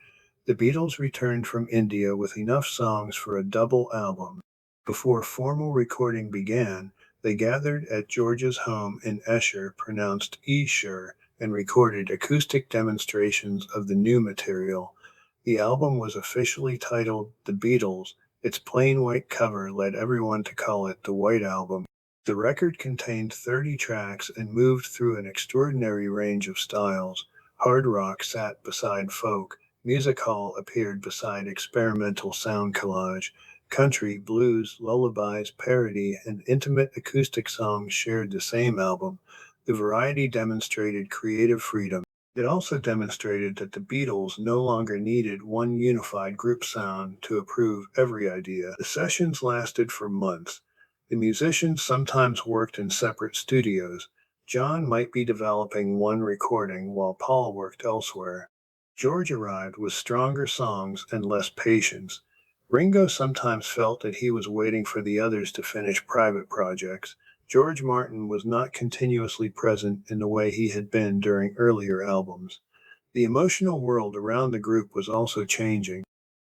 Speaker 1: The Beatles returned from India with enough songs for a double album. Before formal recording began, they gathered at George's home in Esher, pronounced Esher, and recorded acoustic demonstrations of the new material. The album was officially titled The Beatles. Its plain white cover led everyone to call it the White Album. The record contained 30 tracks and moved through an extraordinary range of styles. Hard rock sat beside folk, music hall appeared beside experimental sound collage, country, blues, lullabies, parody, and intimate acoustic songs shared the same album. The variety demonstrated creative freedom. It also demonstrated that the Beatles no longer needed one unified group sound to approve every idea. The sessions lasted for months. The musicians sometimes worked in separate studios. John might be developing one recording while Paul worked elsewhere. George arrived with stronger songs and less patience. Ringo sometimes felt that he was waiting for the others to finish private projects. George Martin was not continuously present in the way he had been during earlier albums. The emotional world around the group was also changing.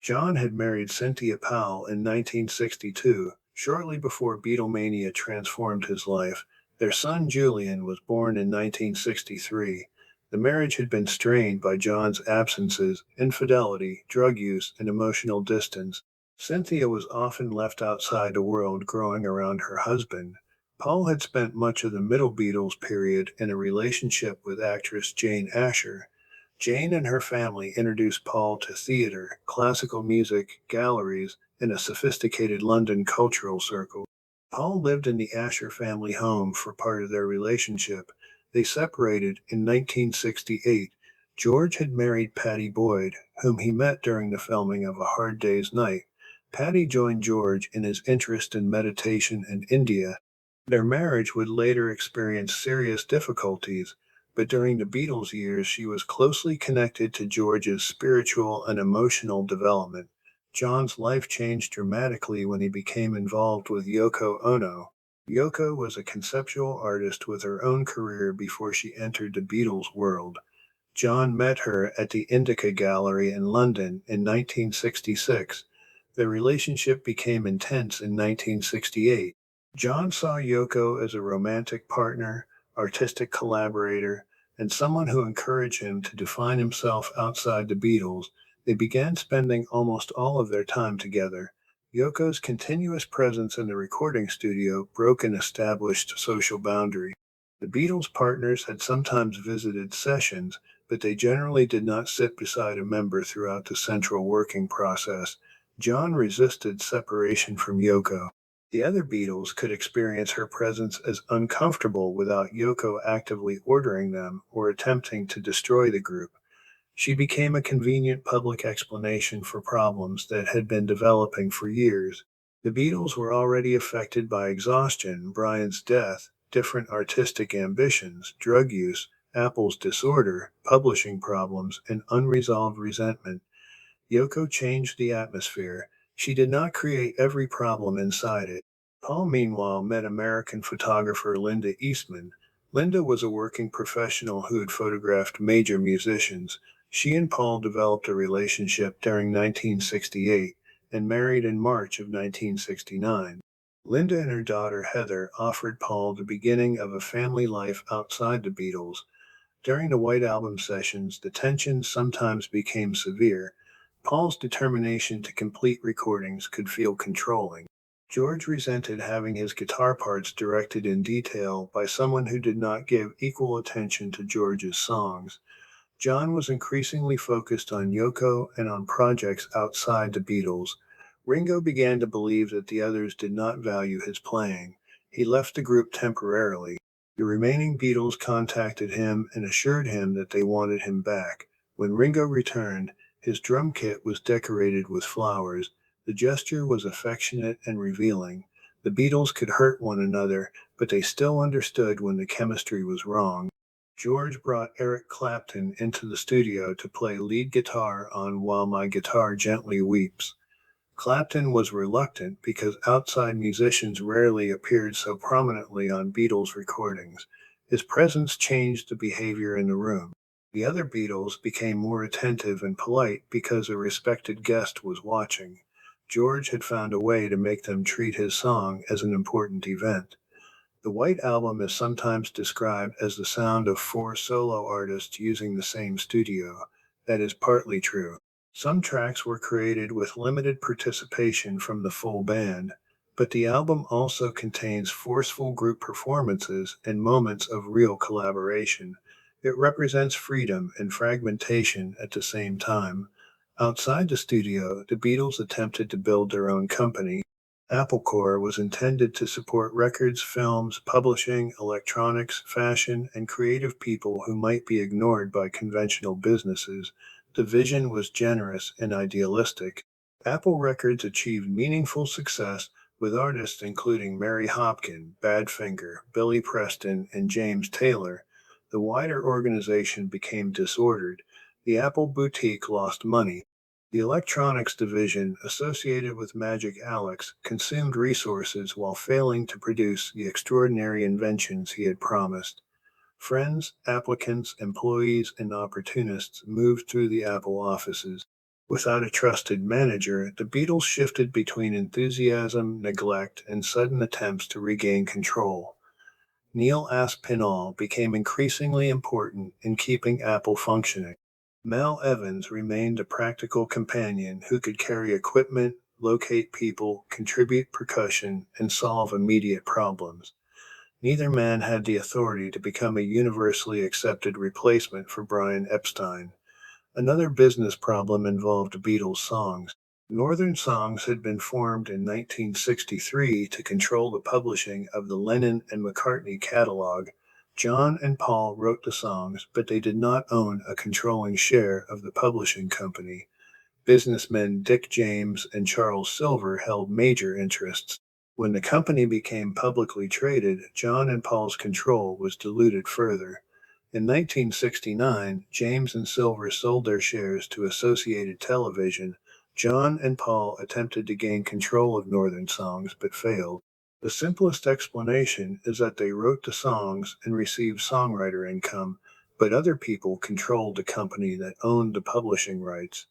Speaker 1: John had married Cynthia Powell in 1962, shortly before Beatlemania transformed his life. Their son Julian was born in 1963. The marriage had been strained by John's absences, infidelity, drug use, and emotional distance. Cynthia was often left outside the world growing around her husband. Paul had spent much of the middle Beatles period in a relationship with actress Jane Asher. Jane and her family introduced Paul to theater, classical music, galleries, and a sophisticated London cultural circle. Paul lived in the Asher family home for part of their relationship. They separated in 1968. George had married Pattie Boyd, whom he met during the filming of A Hard Day's Night. Pattie joined George in his interest in meditation and India. Their marriage would later experience serious difficulties, but during the Beatles' years she was closely connected to George's spiritual and emotional development. John's life changed dramatically when he became involved with Yoko Ono. Yoko was a conceptual artist with her own career before she entered the Beatles' world. John met her at the Indica Gallery in London in 1966. Their relationship became intense in 1968. John saw Yoko as a romantic partner, artistic collaborator, and someone who encouraged him to define himself outside the Beatles. They began spending almost all of their time together. Yoko's continuous presence in the recording studio broke an established social boundary. The Beatles' partners had sometimes visited sessions, but they generally did not sit beside a member throughout the central working process. John resisted separation from Yoko. The other Beatles could experience her presence as uncomfortable without Yoko actively ordering them or attempting to destroy the group. She became a convenient public explanation for problems that had been developing for years. The Beatles were already affected by exhaustion, Brian's death, different artistic ambitions, drug use, Apple's disorder, publishing problems, and unresolved resentment. Yoko changed the atmosphere. She did not create every problem inside it. Paul, meanwhile, met American photographer Linda Eastman. Linda was a working professional who had photographed major musicians. She and Paul developed a relationship during 1968 and married in March of 1969. Linda and her daughter Heather offered Paul the beginning of a family life outside the Beatles. During the White Album sessions, the tension sometimes became severe. Paul's determination to complete recordings could feel controlling. George resented having his guitar parts directed in detail by someone who did not give equal attention to George's songs. John was increasingly focused on Yoko and on projects outside the Beatles. Ringo began to believe that the others did not value his playing. He left the group temporarily. The remaining Beatles contacted him and assured him that they wanted him back. When Ringo returned, his drum kit was decorated with flowers. The gesture was affectionate and revealing. The Beatles could hurt one another, but they still understood when the chemistry was wrong. George brought Eric Clapton into the studio to play lead guitar on While My Guitar Gently Weeps. Clapton was reluctant because outside musicians rarely appeared so prominently on Beatles recordings. His presence changed the behavior in the room. The other Beatles became more attentive and polite because a respected guest was watching. George had found a way to make them treat his song as an important event. The White Album is sometimes described as the sound of four solo artists using the same studio. That is partly true. Some tracks were created with limited participation from the full band, but the album also contains forceful group performances and moments of real collaboration. It represents freedom and fragmentation at the same time. Outside the studio, the Beatles attempted to build their own company. Apple Corps was intended to support records, films, publishing, electronics, fashion, and creative people who might be ignored by conventional businesses. The vision was generous and idealistic. Apple Records achieved meaningful success with artists including Mary Hopkin, Badfinger, Billy Preston, and James Taylor. The wider organization became disordered. The Apple boutique lost money. The electronics division, associated with Magic Alex, consumed resources while failing to produce the extraordinary inventions he had promised. Friends, applicants, employees, and opportunists moved through the Apple offices. Without a trusted manager, the Beatles shifted between enthusiasm, neglect, and sudden attempts to regain control. Neil Aspinall became increasingly important in keeping Apple functioning. Mel Evans remained a practical companion who could carry equipment, locate people, contribute percussion, and solve immediate problems. Neither man had the authority to become a universally accepted replacement for Brian Epstein. Another business problem involved Beatles songs. Northern Songs had been formed in 1963 to control the publishing of the Lennon and McCartney catalog. John and Paul wrote the songs, but they did not own a controlling share of the publishing company. Businessmen Dick James and Charles Silver held major interests. When the company became publicly traded, John and Paul's control was diluted further. In 1969, James and Silver sold their shares to Associated Television. John and Paul attempted to gain control of Northern Songs but failed. The simplest explanation is that they wrote the songs and received songwriter income, but other people controlled the company that owned the publishing rights.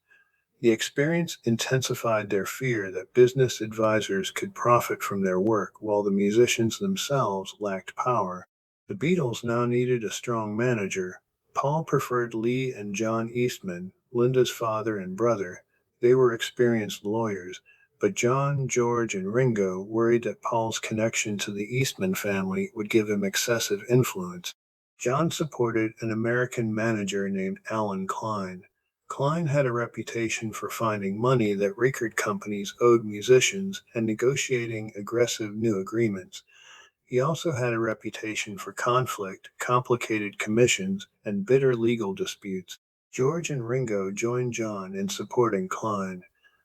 Speaker 1: The experience intensified their fear that business advisors could profit from their work while the musicians themselves lacked power. The Beatles now needed a strong manager. Paul preferred Lee and John Eastman, Linda's father and brother. They were experienced lawyers, but John, George, and Ringo worried that Paul's connection to the Eastman family would give him excessive influence. John supported an American manager named Alan Klein. Klein had a reputation for finding money that record companies owed musicians and negotiating aggressive new agreements. He also had a reputation for conflict, complicated commissions, and bitter legal disputes. George and Ringo joined John in supporting Klein.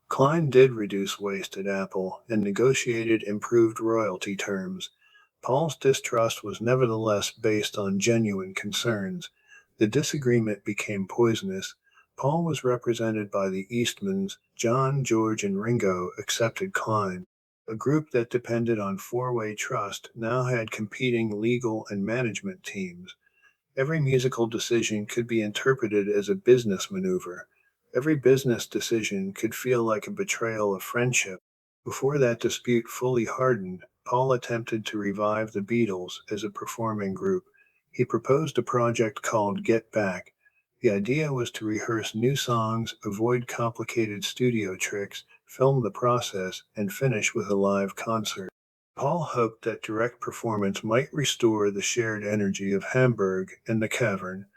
Speaker 1: Klein did reduce waste at Apple and negotiated improved royalty terms. Paul's distrust was nevertheless based on genuine concerns. The disagreement became poisonous. Paul was represented by the Eastmans. John, George, and Ringo accepted Klein. A group that depended on four-way trust now had competing legal and management teams. Every musical decision could be interpreted as a business maneuver. Every business decision could feel like a betrayal of friendship. Before that dispute fully hardened, Paul attempted to revive the Beatles as a performing group. He proposed a project called Get Back. The idea was to rehearse new songs, avoid complicated studio tricks, film the process, and finish with a live concert. Paul hoped that direct performance might restore the shared energy of Hamburg and the cavern.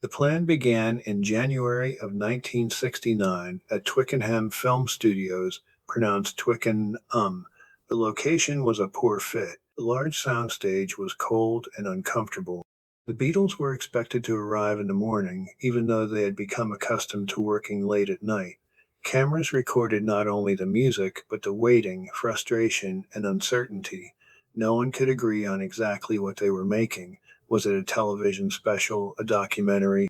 Speaker 1: The plan began in January of 1969 at Twickenham Film Studios, pronounced Twickenham. The location was a poor fit. The large soundstage was cold and uncomfortable. The Beatles were expected to arrive in the morning, even though they had become accustomed to working late at night. Cameras recorded not only the music, but the waiting, frustration, and uncertainty. No one could agree on exactly what they were making. Was it a television special, a documentary,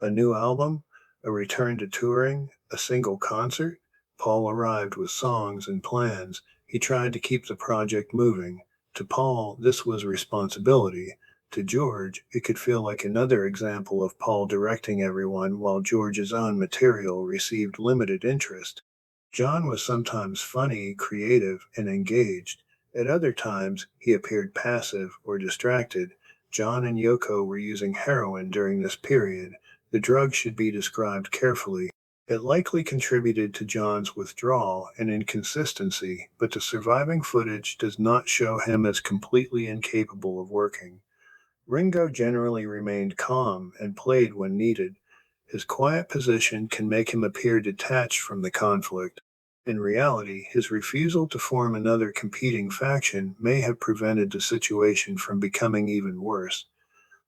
Speaker 1: a new album, a return to touring, a single concert? Paul arrived with songs and plans. He tried to keep the project moving. To Paul, this was responsibility. To George, it could feel like another example of Paul directing everyone while George's own material received limited interest. John was sometimes funny, creative, and engaged. At other times, he appeared passive or distracted. John and Yoko were using heroin during this period. The drug should be described carefully. It likely contributed to John's withdrawal and inconsistency, but the surviving footage does not show him as completely incapable of working. Ringo generally remained calm and played when needed. His quiet position can make him appear detached from the conflict. In reality, his refusal to form another competing faction may have prevented the situation from becoming even worse.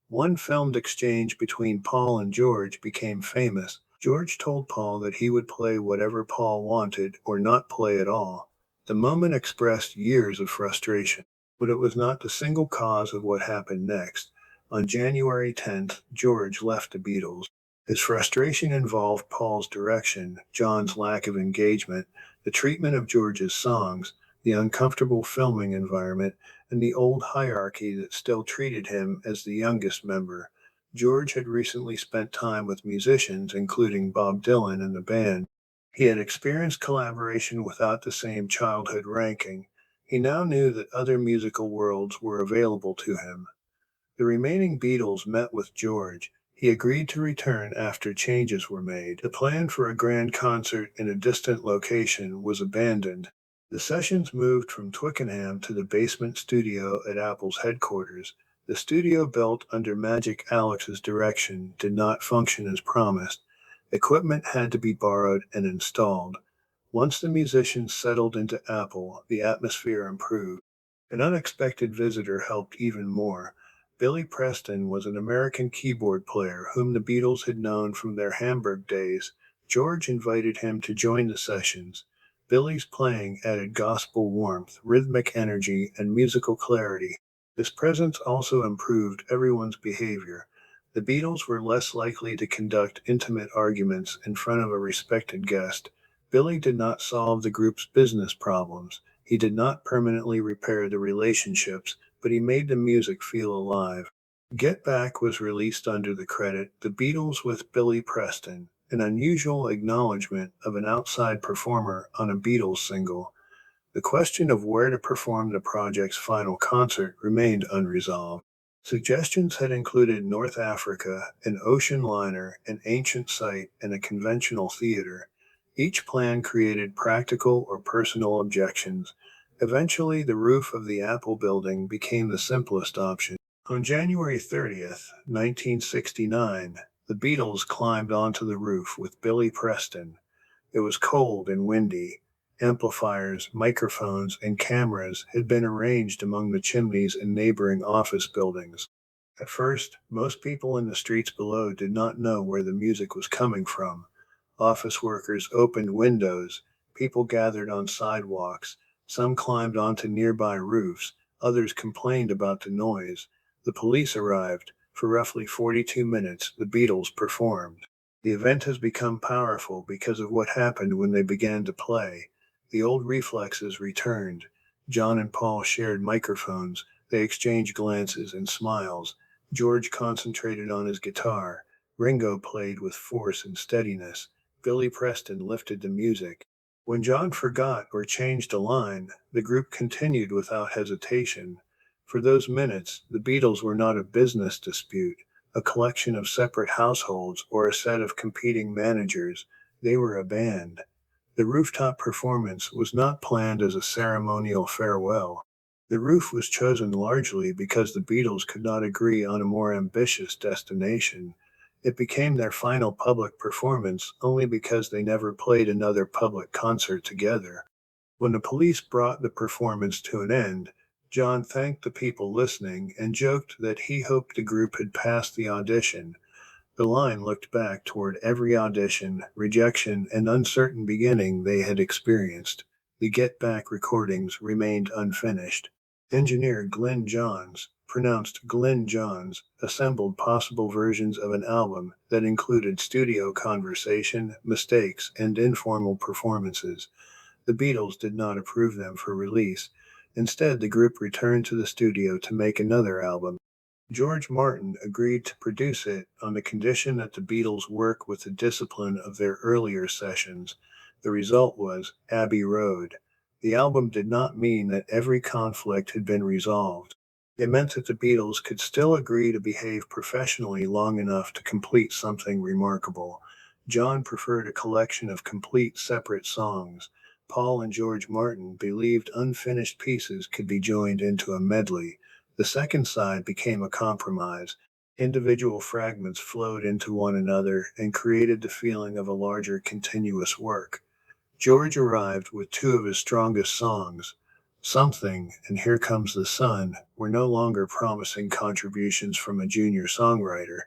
Speaker 1: One filmed exchange between Paul and George became famous. George told Paul that he would play whatever Paul wanted or not play at all. The moment expressed years of frustration, but it was not the single cause of what happened next. On January 10th, George left the Beatles. His frustration involved Paul's direction, John's lack of engagement, the treatment of George's songs, the uncomfortable filming environment, and the old hierarchy that still treated him as the youngest member. George had recently spent time with musicians, including Bob Dylan and the band. He had experienced collaboration without the same childhood ranking. He now knew that other musical worlds were available to him. The remaining Beatles met with George. He agreed to return after changes were made. The plan for a grand concert in a distant location was abandoned. The sessions moved from Twickenham to the basement studio at Apple's headquarters. The studio, built under Magic Alex's direction, did not function as promised. Equipment had to be borrowed and installed. Once the musicians settled into Apple, the atmosphere improved. An unexpected visitor helped even more. Billy Preston was an American keyboard player whom the Beatles had known from their Hamburg days. George invited him to join the sessions. Billy's playing added gospel warmth, rhythmic energy, and musical clarity. His presence also improved everyone's behavior. The Beatles were less likely to conduct intimate arguments in front of a respected guest. Billy did not solve the group's business problems. He did not permanently repair the relationships, but he made the music feel alive. Get Back was released under the credit The Beatles with Billy Preston, an unusual acknowledgement of an outside performer on a Beatles single. The question of where to perform the project's final concert remained unresolved. Suggestions had included North Africa, an ocean liner, an ancient site, and a conventional theater. Each plan created practical or personal objections. Eventually, the roof of the Apple building became the simplest option. On January 30th, 1969, the Beatles climbed onto the roof with Billy Preston. It was cold and windy. Amplifiers, microphones, and cameras had been arranged among the chimneys in neighboring office buildings. At first, most people in the streets below did not know where the music was coming from. Office workers opened windows, people gathered on sidewalks, some climbed onto nearby roofs, others complained about the noise. The police arrived. For roughly 42 minutes, the Beatles performed. The event has become powerful because of what happened when they began to play. The old reflexes returned. John and Paul shared microphones. They exchanged glances and smiles. George concentrated on his guitar. Ringo played with force and steadiness. Billy Preston lifted the music. When John forgot or changed a line, the group continued without hesitation. For those minutes, the Beatles were not a business dispute, a collection of separate households, or a set of competing managers. They were a band. The rooftop performance was not planned as a ceremonial farewell. The roof was chosen largely because the Beatles could not agree on a more ambitious destination. It became their final public performance only because they never played another public concert together. When the police brought the performance to an end, John thanked the people listening and joked that he hoped the group had passed the audition. The line looked back toward every audition, rejection, and uncertain beginning they had experienced. The Get Back recordings remained unfinished. Engineer Glenn Johns, pronounced Glenn Johns, assembled possible versions of an album that included studio conversation, mistakes, and informal performances. The Beatles did not approve them for release. Instead, the group returned to the studio to make another album. George Martin agreed to produce it on the condition that the Beatles work with the discipline of their earlier sessions. The result was Abbey Road. The album did not mean that every conflict had been resolved. It meant that the Beatles could still agree to behave professionally long enough to complete something remarkable. John preferred a collection of complete separate songs. Paul and George Martin believed unfinished pieces could be joined into a medley. The second side became a compromise. Individual fragments flowed into one another and created the feeling of a larger continuous work. George arrived with two of his strongest songs. Something and Here Comes the Sun were no longer promising contributions from a junior songwriter.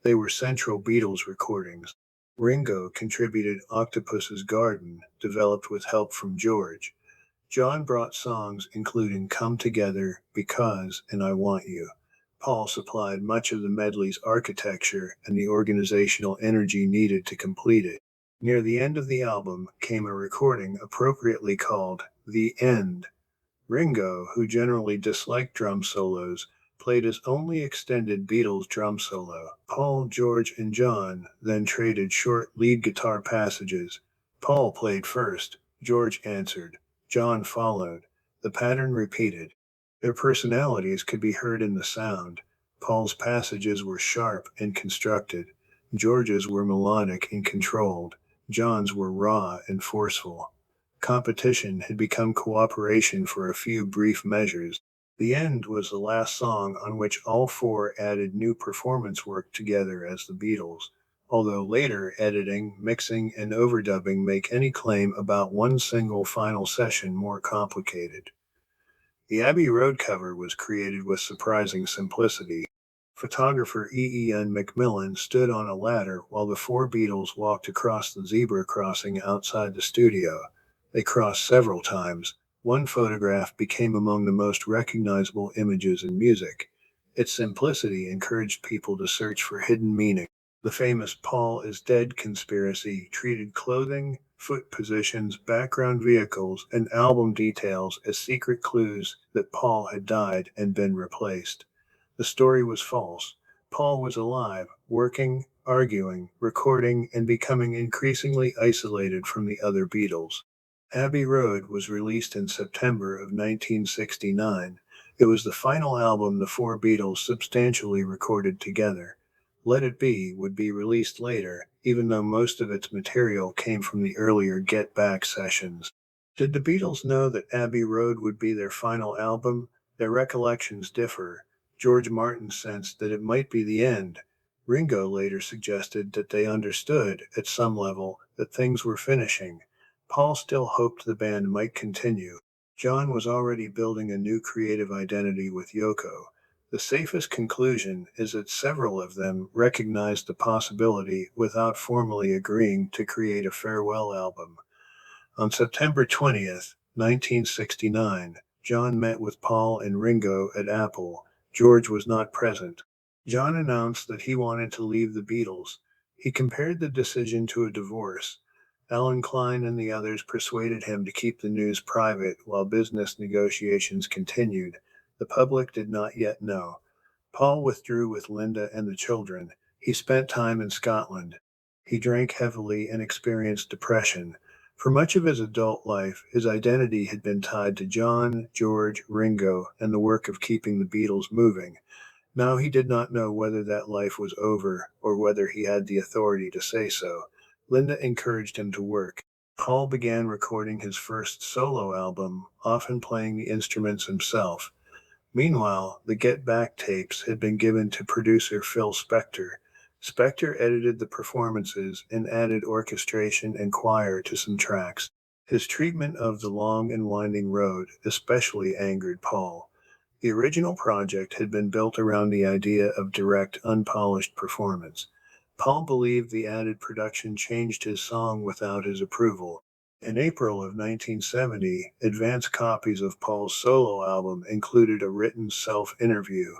Speaker 1: They were central Beatles recordings. Ringo contributed Octopus's Garden, developed with help from George. John brought songs including Come Together, Because, and I Want You. Paul supplied much of the medley's architecture and the organizational energy needed to complete it. Near the end of the album came a recording appropriately called The End. Ringo, who generally disliked drum solos, played his only extended Beatles drum solo. Paul, George, and John then traded short lead guitar passages. Paul played first, George answered, John followed. The pattern repeated. Their personalities could be heard in the sound. Paul's passages were sharp and constructed. George's were melodic and controlled. John's were raw and forceful. Competition had become cooperation for a few brief measures. The End was the last song on which all four added new performance work together as the Beatles, although later editing, mixing, and overdubbing make any claim about one single final session more complicated. The Abbey Road cover was created with surprising simplicity. Photographer E. Macmillan stood on a ladder while the four Beatles walked across the zebra crossing outside the studio. They crossed several times. One photograph became among the most recognizable images in music. Its simplicity encouraged people to search for hidden meaning. The famous Paul is Dead conspiracy treated clothing, foot positions, background vehicles, and album details as secret clues that Paul had died and been replaced. The story was false. Paul was alive, working, arguing, recording, and becoming increasingly isolated from the other Beatles. Abbey Road was released in September of 1969. It was the final album the four Beatles substantially recorded together. Let It Be would be released later, even though most of its material came from the earlier Get Back sessions. Did the Beatles know that Abbey Road would be their final album? Their recollections differ. George Martin sensed that it might be the end. Ringo later suggested that they understood, at some level, that things were finishing. Paul still hoped the band might continue. John was already building a new creative identity with Yoko. The safest conclusion is that several of them recognized the possibility without formally agreeing to create a farewell album. On September 20th, 1969, John met with Paul and Ringo at Apple. George was not present. John announced that he wanted to leave the Beatles. He compared the decision to a divorce. Alan Klein and the others persuaded him to keep the news private while business negotiations continued. The public did not yet know. Paul withdrew with Linda and the children. He spent time in Scotland. He drank heavily and experienced depression. For much of his adult life, his identity had been tied to John, George, Ringo, and the work of keeping the Beatles moving. Now he did not know whether that life was over or whether he had the authority to say so. Linda encouraged him to work. Paul began recording his first solo album, often playing the instruments himself. Meanwhile, the Get Back tapes had been given to producer Phil Spector. Spector edited the performances and added orchestration and choir to some tracks. His treatment of the long and winding road especially angered Paul. The original project had been built around the idea of direct, unpolished performance. Paul believed the added production changed his song without his approval. In April of 1970, advance copies of Paul's solo album included a written self-interview.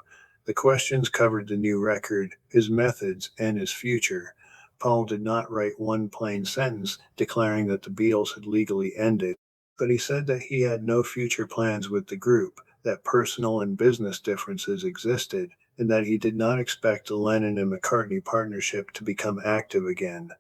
Speaker 1: The questions covered the new record, his methods, and his future. Paul did not write one plain sentence declaring that the Beatles had legally ended, but he said that he had no future plans with the group, that personal and business differences existed, and that he did not expect the Lennon and McCartney partnership to become active again.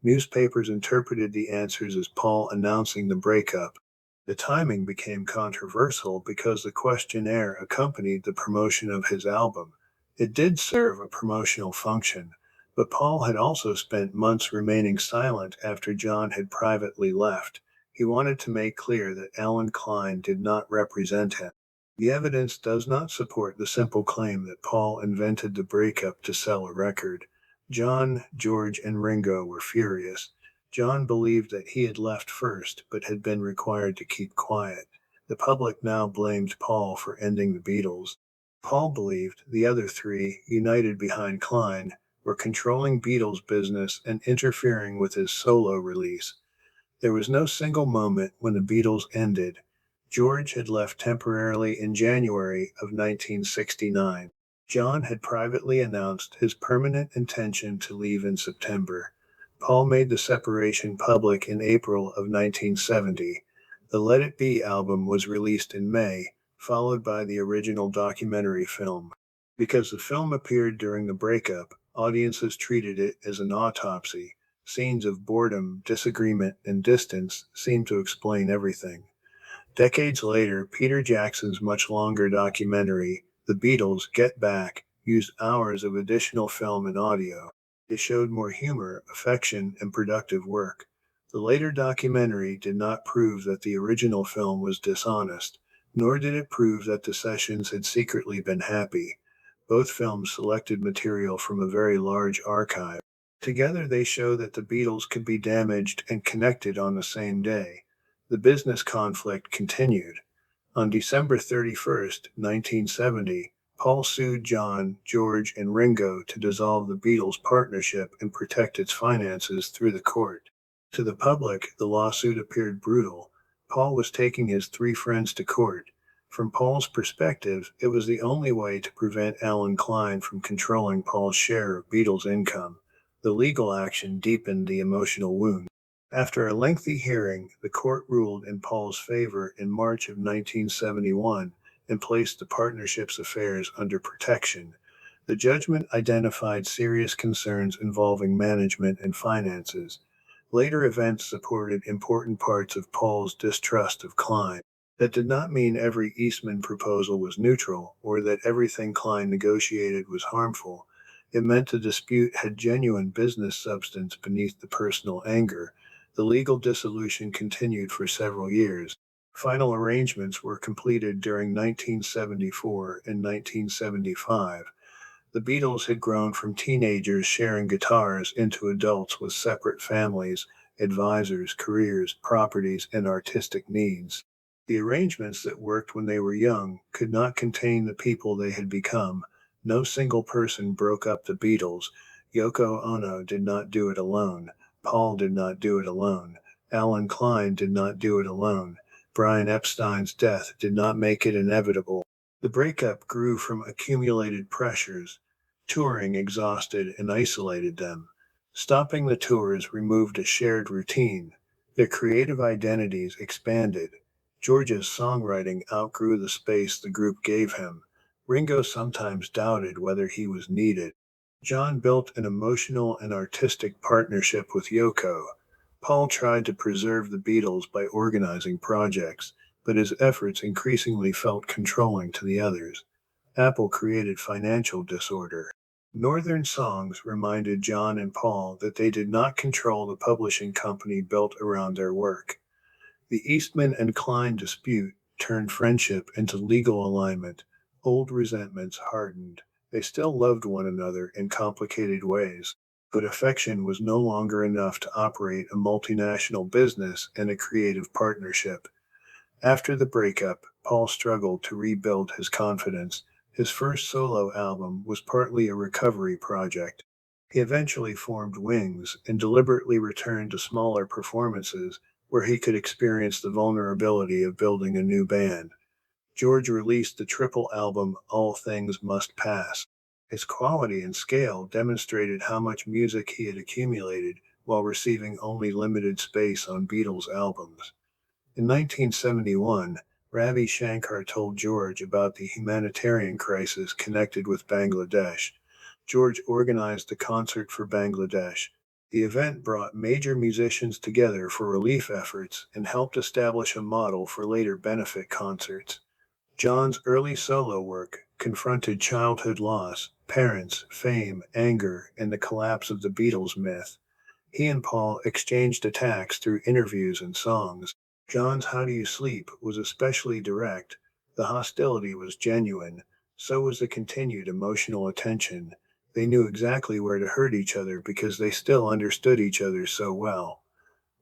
Speaker 1: Newspapers interpreted the answers as Paul announcing the breakup. The timing became controversial because the questionnaire accompanied the promotion of his album. It did serve a promotional function, but Paul had also spent months remaining silent after John had privately left. He wanted to make clear that Alan Klein did not represent him. The evidence does not support the simple claim that Paul invented the breakup to sell a record. John, George, and Ringo were furious. John believed that he had left first, but had been required to keep quiet. The public now blamed Paul for ending the Beatles. Paul believed the other three, united behind Klein, were controlling Beatles business and interfering with his solo release. There was no single moment when the Beatles ended. George had left temporarily in January of 1969. John had privately announced his permanent intention to leave in September. Paul made the separation public in April of 1970. The Let It Be album was released in May, followed by the original documentary film. Because the film appeared during the breakup, audiences treated it as an autopsy. Scenes of boredom, disagreement, and distance seemed to explain everything. Decades later, Peter Jackson's much longer documentary, The Beatles Get Back, used hours of additional film and audio. It showed more humor, affection, and productive work. The later documentary did not prove that the original film was dishonest, nor did it prove that the sessions had secretly been happy. Both films selected material from a very large archive. Together they show that the Beatles could be damaged and connected on the same day. The business conflict continued. On December 31st, 1970, Paul sued John, George, and Ringo to dissolve the Beatles' partnership and protect its finances through the court. To the public, the lawsuit appeared brutal. Paul was taking his three friends to court. From Paul's perspective, it was the only way to prevent Alan Klein from controlling Paul's share of Beatles' income. The legal action deepened the emotional wound. After a lengthy hearing, the court ruled in Paul's favor in March of 1971 and placed the partnership's affairs under protection. The judgment identified serious concerns involving management and finances. Later events supported important parts of Paul's distrust of Klein. That did not mean every Eastman proposal was neutral or that everything Klein negotiated was harmful. It meant the dispute had genuine business substance beneath the personal anger. The legal dissolution continued for several years. Final arrangements were completed during 1974 and 1975. The Beatles had grown from teenagers sharing guitars into adults with separate families, advisors, careers, properties, and artistic needs. The arrangements that worked when they were young could not contain the people they had become. No single person broke up the Beatles. Yoko Ono did not do it alone. Paul did not do it alone. Alan Klein did not do it alone. Brian Epstein's death did not make it inevitable. The breakup grew from accumulated pressures. Touring exhausted and isolated them. Stopping the tours removed a shared routine. Their creative identities expanded. George's songwriting outgrew the space the group gave him. Ringo sometimes doubted whether he was needed. John built an emotional and artistic partnership with Yoko. Paul tried to preserve the Beatles by organizing projects, but his efforts increasingly felt controlling to the others. Apple created financial disorder. Northern Songs reminded John and Paul that they did not control the publishing company built around their work. The Eastman and Klein dispute turned friendship into legal alignment. Old resentments hardened. They still loved one another in complicated ways, but affection was no longer enough to operate a multinational business and a creative partnership. After the breakup, Paul struggled to rebuild his confidence. His first solo album was partly a recovery project. He eventually formed Wings and deliberately returned to smaller performances where he could experience the vulnerability of building a new band. George released the triple album All Things Must Pass. Its quality and scale demonstrated how much music he had accumulated while receiving only limited space on Beatles albums. In 1971, Ravi Shankar told George about the humanitarian crisis connected with Bangladesh. George organized a concert for Bangladesh. The event brought major musicians together for relief efforts and helped establish a model for later benefit concerts. John's early solo work confronted childhood loss, parents, fame, anger, and the collapse of the Beatles myth. He and Paul exchanged attacks through interviews and songs. John's How Do You Sleep was especially direct. The hostility was genuine. So was the continued emotional attention. They knew exactly where to hurt each other because they still understood each other so well.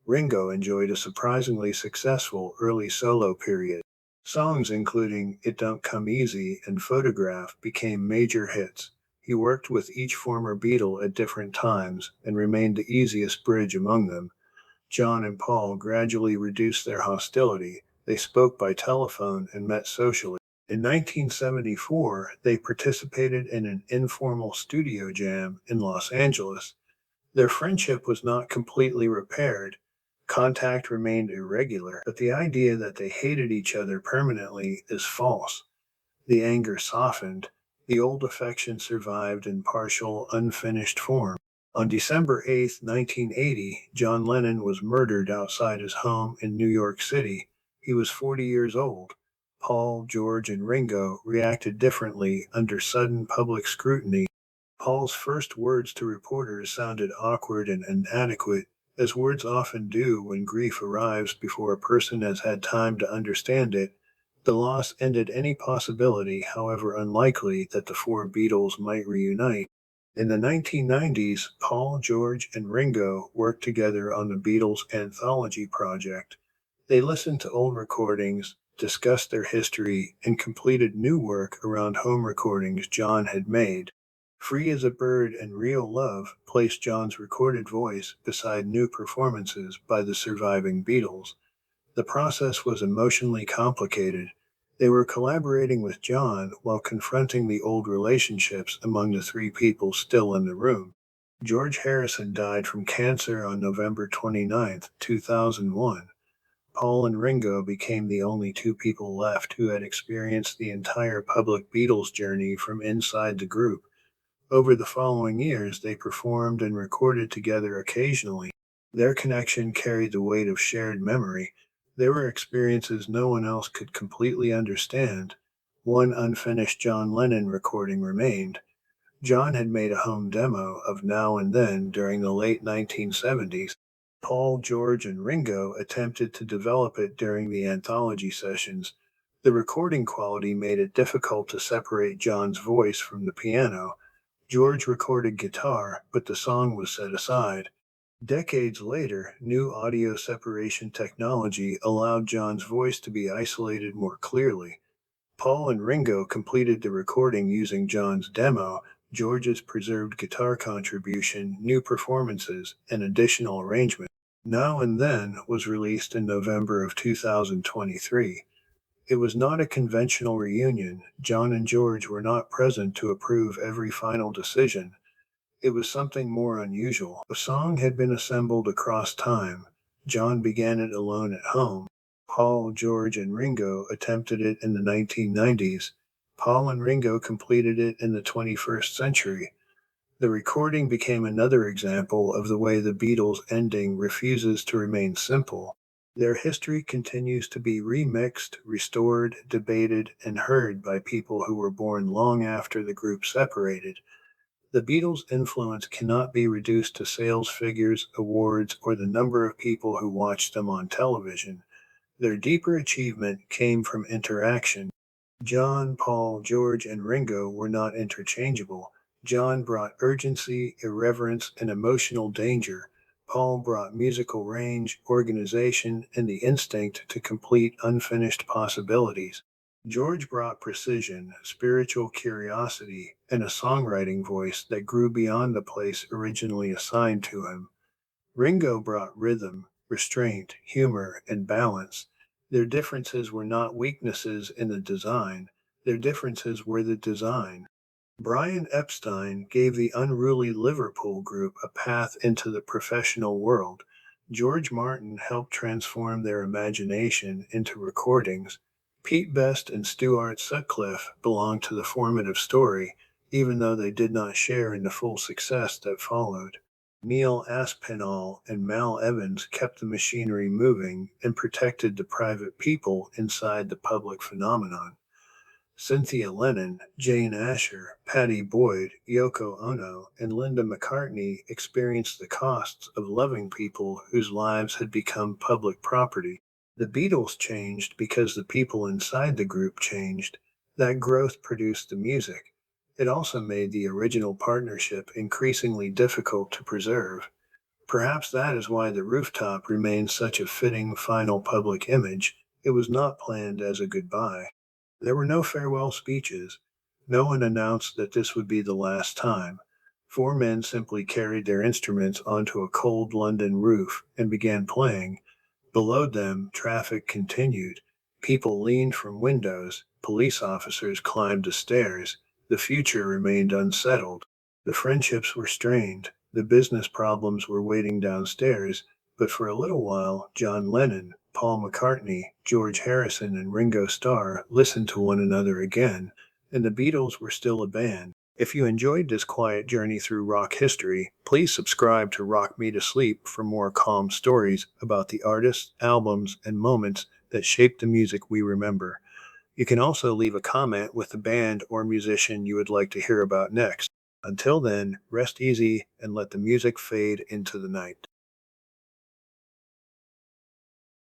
Speaker 1: Ringo enjoyed a surprisingly successful early solo period. Songs including It Don't Come Easy and Photograph became major hits. He worked with each former Beatle at different times and remained the easiest bridge among them. John and Paul gradually reduced their hostility. They spoke by telephone and met socially. In 1974, they participated in an informal studio jam in Los Angeles. Their friendship was not completely repaired. Contact remained irregular, but the idea that they hated each other permanently is false. The anger softened. The old affection survived in partial, unfinished form. On December 8, 1980, John Lennon was murdered outside his home in New York City. He was 40 years old. Paul, George, and Ringo reacted differently under sudden public scrutiny. Paul's first words to reporters sounded awkward and inadequate, as words often do when grief arrives before a person has had time to understand it. The loss ended any possibility, however unlikely, that the four Beatles might reunite. In the 1990s, Paul, George, and Ringo worked together on the Beatles anthology project. They listened to old recordings, discussed their history, and completed new work around home recordings John had made. Free as a Bird and Real Love placed John's recorded voice beside new performances by the surviving Beatles. The process was emotionally complicated. They were collaborating with John while confronting the old relationships among the three people still in the room. George Harrison died from cancer on November 29, 2001. Paul and Ringo became the only two people left who had experienced the entire public Beatles journey from inside the group. Over the following years, they performed and recorded together occasionally. Their connection carried the weight of shared memory. There were experiences no one else could completely understand. One unfinished John Lennon recording remained. John had made a home demo of Now and Then during the late 1970s. Paul, George, and Ringo attempted to develop it during the anthology sessions. The recording quality made it difficult to separate John's voice from the piano. George recorded guitar, but the song was set aside. Decades later, new audio separation technology allowed John's voice to be isolated more clearly. Paul and Ringo completed the recording using John's demo, George's preserved guitar contribution, new performances, and additional arrangements. Now and Then was released in November of 2023. It was not a conventional reunion. John and George were not present to approve every final decision. It was something more unusual. The song had been assembled across time. John began it alone at home. Paul, George, and Ringo attempted it in the 1990s. Paul and Ringo completed it in the 21st century. The recording became another example of the way the Beatles' ending refuses to remain simple. Their history continues to be remixed, restored, debated, and heard by people who were born long after the group separated. The Beatles' influence cannot be reduced to sales figures, awards, or the number of people who watched them on television. Their deeper achievement came from interaction. John, Paul, George, and Ringo were not interchangeable. John brought urgency, irreverence, and emotional danger. Paul brought musical range, organization, and the instinct to complete unfinished possibilities. George brought precision, spiritual curiosity, and a songwriting voice that grew beyond the place originally assigned to him. Ringo brought rhythm, restraint, humor, and balance. Their differences were not weaknesses in the design, their differences were the design. Brian Epstein gave the unruly Liverpool group a path into the professional world. George Martin helped transform their imagination into recordings. Pete Best and Stuart Sutcliffe belonged to the formative story, even though they did not share in the full success that followed. Neil Aspinall and Mal Evans kept the machinery moving and protected the private people inside the public phenomenon. Cynthia Lennon, Jane Asher, Patty Boyd, Yoko Ono, and Linda McCartney experienced the costs of loving people whose lives had become public property. The Beatles changed because the people inside the group changed. That growth produced the music. It also made the original partnership increasingly difficult to preserve. Perhaps that is why the rooftop remains such a fitting final public image. It was not planned as a goodbye. There were no farewell speeches. No one announced that this would be the last time. Four men simply carried their instruments onto a cold London roof and began playing. Below them, traffic continued. People leaned from windows. Police officers climbed the stairs. The future remained unsettled. The friendships were strained. The business problems were waiting downstairs. But for a little while, John Lennon, Paul McCartney, George Harrison, and Ringo Starr listened to one another again, and the Beatles were still a band. If you enjoyed this quiet journey through rock history, please subscribe to Rock Me to Sleep for more calm stories about the artists, albums, and moments that shaped the music we remember. You can also leave a comment with the band or musician you would like to hear about next. Until then, rest easy and let the music fade into the night.